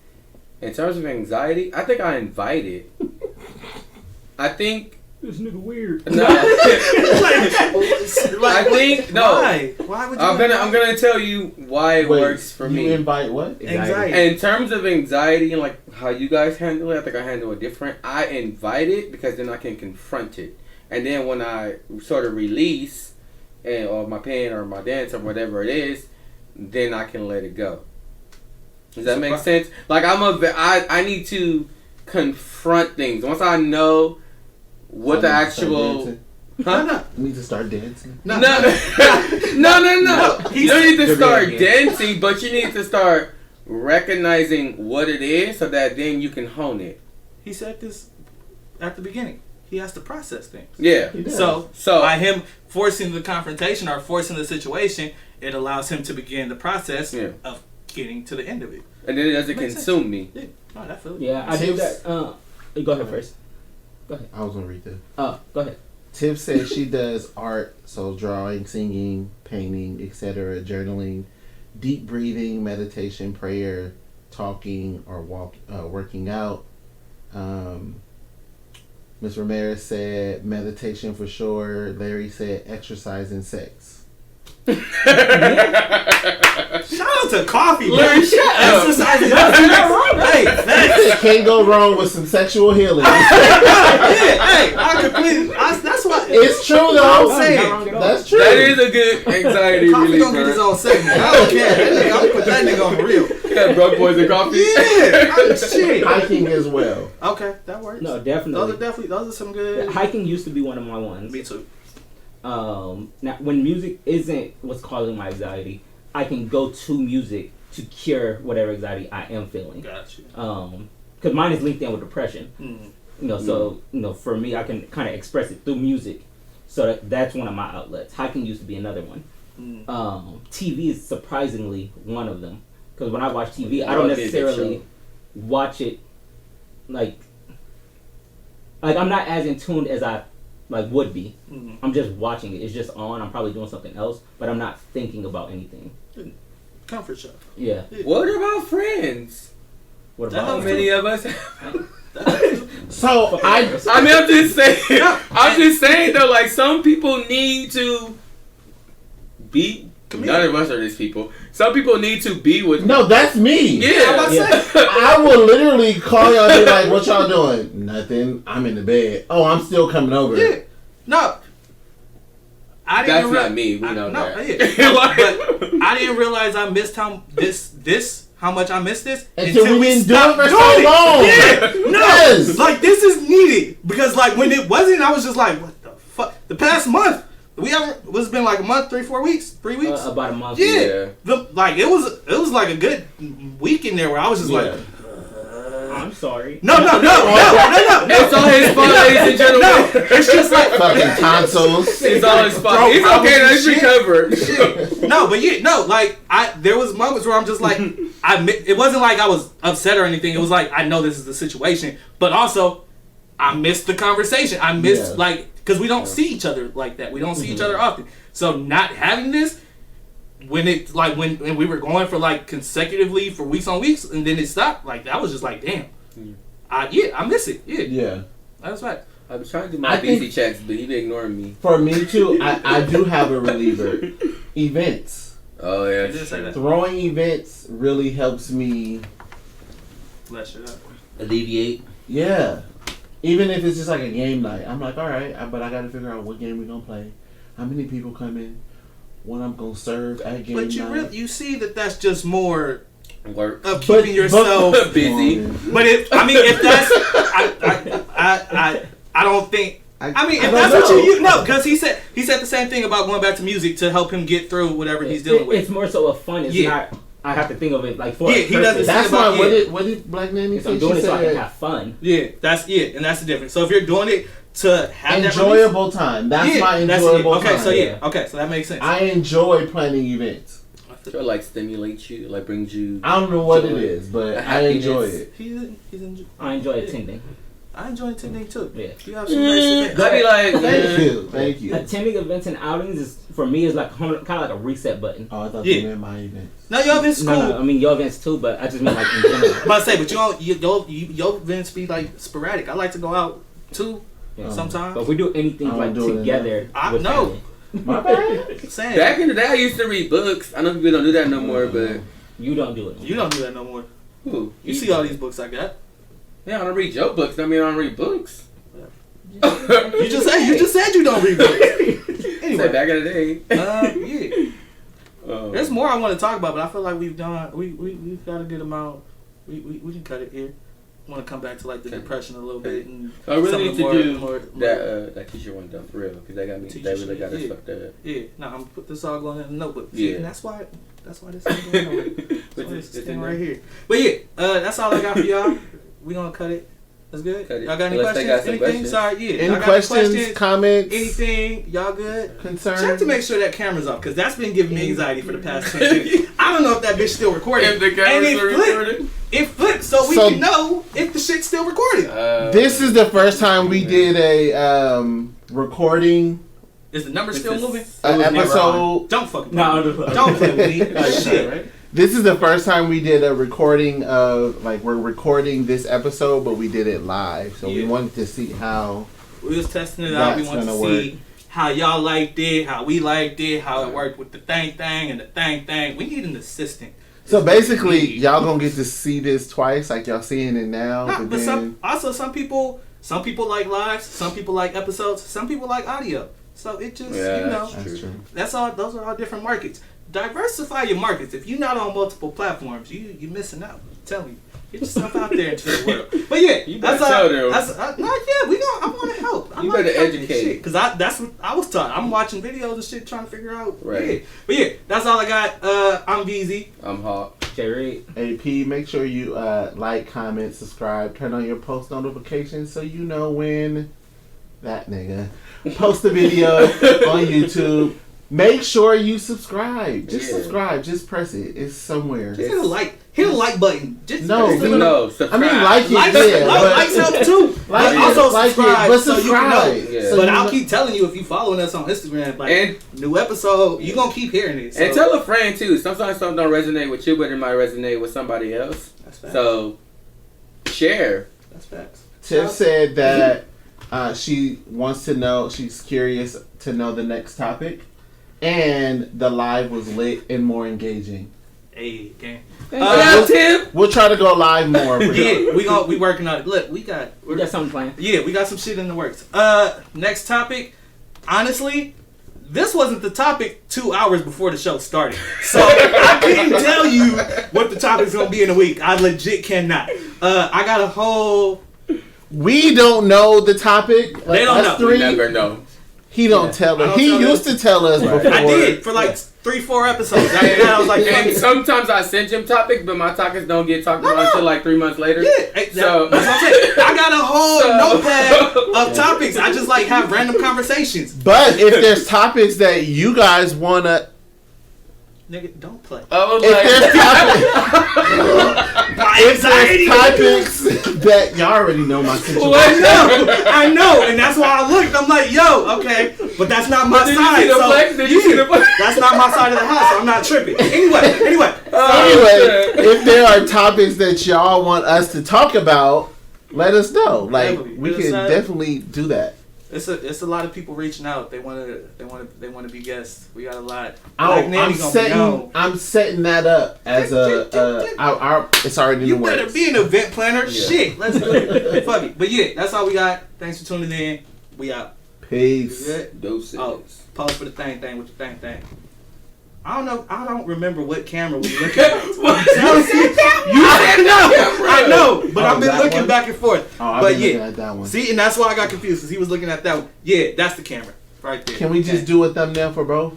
In terms of anxiety, I think I invite it. I think this nigga weird. No, I think no. Why would you? I'm gonna tell you why it works for me. You invite what? Anxiety. In terms of anxiety and like how you guys handle it, I think I handle it different. I invite it because then I can confront it, and then when I sort of release, or my pain or my dance or whatever it is, then I can let it go. Does that make sense? Like I need to confront things once I know. What the actual? Huh? You need to start dancing. No. You don't need to start dancing, but you need to start recognizing what it is, so that then you can hone it. He said this at the beginning. He has to process things. Yeah. So by him forcing the confrontation or forcing the situation, it allows him to begin the process of getting to the end of it. And then it doesn't consume me. Yeah. No, that feels. Yeah, I do that. Go ahead first. Go ahead. I was gonna read this. Go ahead. Tiff says she does art, so drawing, singing, painting, etc., journaling, deep breathing, meditation, prayer, talking, or working out. Ms. Ramirez said meditation for sure. Larry said exercise and sex. Shout out to coffee, Larry. Shut up. Exercising. Hey, can't go wrong with some sexual healing. I completely. That's what. It's true though. I'm saying. That's true. That is a good anxiety Coffee relief. gonna get his own segment. I don't care. I'm gonna put that nigga on the real. Yeah, broke boys and coffee. Yeah, shit. Hiking as well. Okay, that works. No, definitely. Those are some good. Hiking used to be one of my ones. Me too. Now, when music isn't what's causing my anxiety, I can go to music to cure whatever anxiety I am feeling. Gotcha. Because mine is linked in with depression. You know, so for me, I can kind of express it through music. So that's one of my outlets. Hiking used to be another one. TV is surprisingly one of them. Because when I watch TV, I don't necessarily watch it like I'm not as in tune as I would be. I'm just watching it. It's just on. I'm probably doing something else, but I'm not thinking about anything. Comfort show. Yeah. What about Friends? What about how many of us? So I'm just saying. I'm just saying though, like some people need to be. None of us are these people. Some people need to be with. No, that's me. Yeah. I will literally call y'all and be like, "What y'all doing?" Nothing. I'm in the bed. Oh, I'm still coming over. Yeah. No. That's not me. We know that. Yeah. But I didn't realize I missed how how much I miss this until we didn't do it stopped for doing so it. long. Yeah, no, Yes. like this is needed because like when it wasn't, I was just like, what the fuck? The past month, it's been like a month, 3 weeks. About a month. Yeah, like it was like a good week in there where I was just like. I'm sorry. No. It's all his fault, ladies and gentlemen. No, it's just like Fucking tonsils. It's all his fault. It's okay. Let's recover. Shit. No, but yeah, no. Like there was moments where I'm just like, it wasn't like I was upset or anything. It was like I know this is the situation, but also I missed the conversation. I missed like because we don't see each other like that. We don't see each other often. So not having this. When it like when we were going for like consecutively for weeks on weeks and then it stopped, like that was just like damn. I miss it. Yeah. That's right. I was trying to do my Veezy checks, but he been ignoring me. For me too, I do have a reliever. Events. Oh yeah. Throwing events really helps me alleviate. Yeah. Even if it's just like a game night, I'm like, all right, but I got to figure out what game we're gonna play, how many people come in. What I'm gonna serve at game night. You see that's just more work of keeping yourself busy. But if that's, I don't think. I mean, if that's what you know, because he said the same thing about going back to music to help him get through whatever he's dealing with. It's more so a fun. It's not. I have to think of it like for he doesn't. That's why. What did Black Nanny say? I'm doing it so I can have fun. Yeah, and that's the difference. So if you're doing it to have enjoyable time. That's my enjoyable time. Okay, so that makes sense. I enjoy planning events. It like stimulates you, like brings you. I don't know what it is, but I enjoy it. I enjoy attending. I enjoy attending too. Yeah, you have some nice events. That'd be like, thank you. Attending events and outings is for me is like kind of like a reset button. Oh, I thought you meant my events. No, your events cool. No, I mean your events too, but I just mean like in general. I'm about to say, but your events be like sporadic. I like to go out too. Yeah. Sometimes. But if we do anything like together, I know. My bad. Saying. Back in the day, I used to read books. I know people don't do that no more, but you don't do it. You don't do that no more. Who? You see all these books I got? Yeah, I don't read your books. I mean, I don't read books. You just said you don't read books. Anyway, back in the day. Yeah. There's more I want to talk about, but I feel like we've got a good amount. We can cut it here. I want to come back to like the depression a little bit. And I really need to do that t-shirt one done for real because that got me. That really got us fucked up. Yeah. No, I'm gonna put this all going in the notebook. Yeah. And that's why this is going on. This thing right here. But yeah, that's all I got for y'all. We gonna cut it. That's good. Y'all got any questions? Anything? Sorry, yeah. Any questions, comments? Anything? Y'all good? Concerns? Check to make sure that camera's off, because that's been giving me anxiety for the past 10 minutes. I don't know if that bitch still recording. If the camera's recording? It flipped so we can know if the shit's still recording. This is the first time we did a recording. Is the number still moving? Episode. Don't fucking don't play with me. Shit, right? This is the first time we did a recording of, like, we're recording this episode, but we did it live. So we wanted to see how we was testing it out. We wanted to see how y'all liked it, how we liked it, how it worked with the thing and the thing. We need an assistant. So basically, y'all gonna get to see this twice, like y'all seeing it now. But some people like lives, some people like episodes, some people like audio. So it just that's true. That's all. Those are all different markets. Diversify your markets. If you're not on multiple platforms, you're missing out. I'm telling you. Get yourself out there into the world. But yeah, you better tell them. I want to help. You better educate. Because that's what I was taught. I'm watching videos and shit trying to figure out. Right. Yeah. But yeah, that's all I got. I'm Veezy. I'm Hawk. Jerry. AP, make sure you like, comment, subscribe, turn on your post notifications so you know when that nigga post a video on YouTube. Make sure you subscribe. Just subscribe. Just press it. It's somewhere. Just hit a like button. Just subscribe. I mean, like it. Likes help too. But also subscribe. But subscribe. But I'll keep telling you if you following us on Instagram. Like, and new episode, you gonna keep hearing it. So. And tell a friend too. Sometimes something don't resonate with you, but it might resonate with somebody else. That's facts. So share. That's facts. Tiff said that she wants to know. She's curious to know the next topic. And the live was lit and more engaging. Hey, gang. We'll try to go live more. Yeah, we working on it. Look, we got something planned. Yeah, we got some shit in the works. Next topic. Honestly, this wasn't the topic 2 hours before the show started. So I couldn't tell you what the topic's gonna be in a week. I legit cannot. I got a whole. We don't know the topic. Like, They don't know. We never know. He don't tell us. He used to tell us before. I did for like 3-4 episodes. After that, I was like, and sometimes I send him topics, but my topics don't get talked about until like 3 months later. Yeah, so that's what I'm saying. I got a whole notepad of topics. I just like have random conversations. But if there's topics that you guys wanna, Nigga, don't play. If there's topics that y'all already know my situation. I know, and that's why I looked. I'm like, yo, okay, but that's not my side. That's not my side of the house. So I'm not tripping. Anyway. If there are topics that y'all want us to talk about, let us know. Like we can definitely do that. It's a lot of people reaching out. They want to be guests. We got a lot. I'm setting that up as it's already in the works. You better be an event planner. Yeah. Shit, let's do it. Fuck it. But yeah, that's all we got. Thanks for tuning in. We out. Peace. Doses. Oh, pause for the thing with the thing. I don't know. I don't remember what camera we looking at. You said no. I know, but I've been looking back and forth. But yeah, at that one. See, and that's why I got confused because he was looking at that one. Yeah, that's the camera right there. Can we just do a thumbnail for both?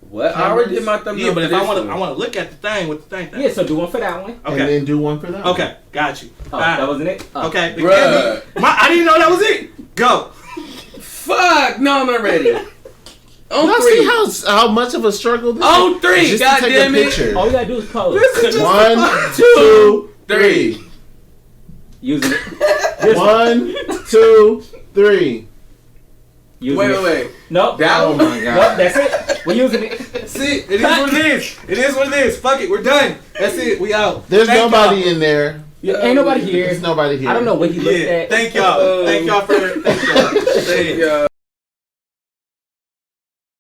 What? I already did my thumbnail. Yeah, but if I want to look at the thing with the thing. Yeah, so do one for that one. Okay. And then do one for that one. Okay, got you. Oh, that wasn't it? Oh. Okay, I didn't know that was it. Go. Fuck! No, I'm not ready. On 3. See how much of a struggle this is? On 3, God damn it! All we gotta do is pose. 1, 2, 3. Using it. 1, 2, 3. Wait. Nope. Oh my god. Nope, that's it. We're using it. See, it is what it is. It is what it is. Fuck it, we're done. That's it. We out. There's nobody in there. Ain't nobody here. There's nobody here. I don't know what he looked at. Thank y'all. Thank y'all for. Thank y'all.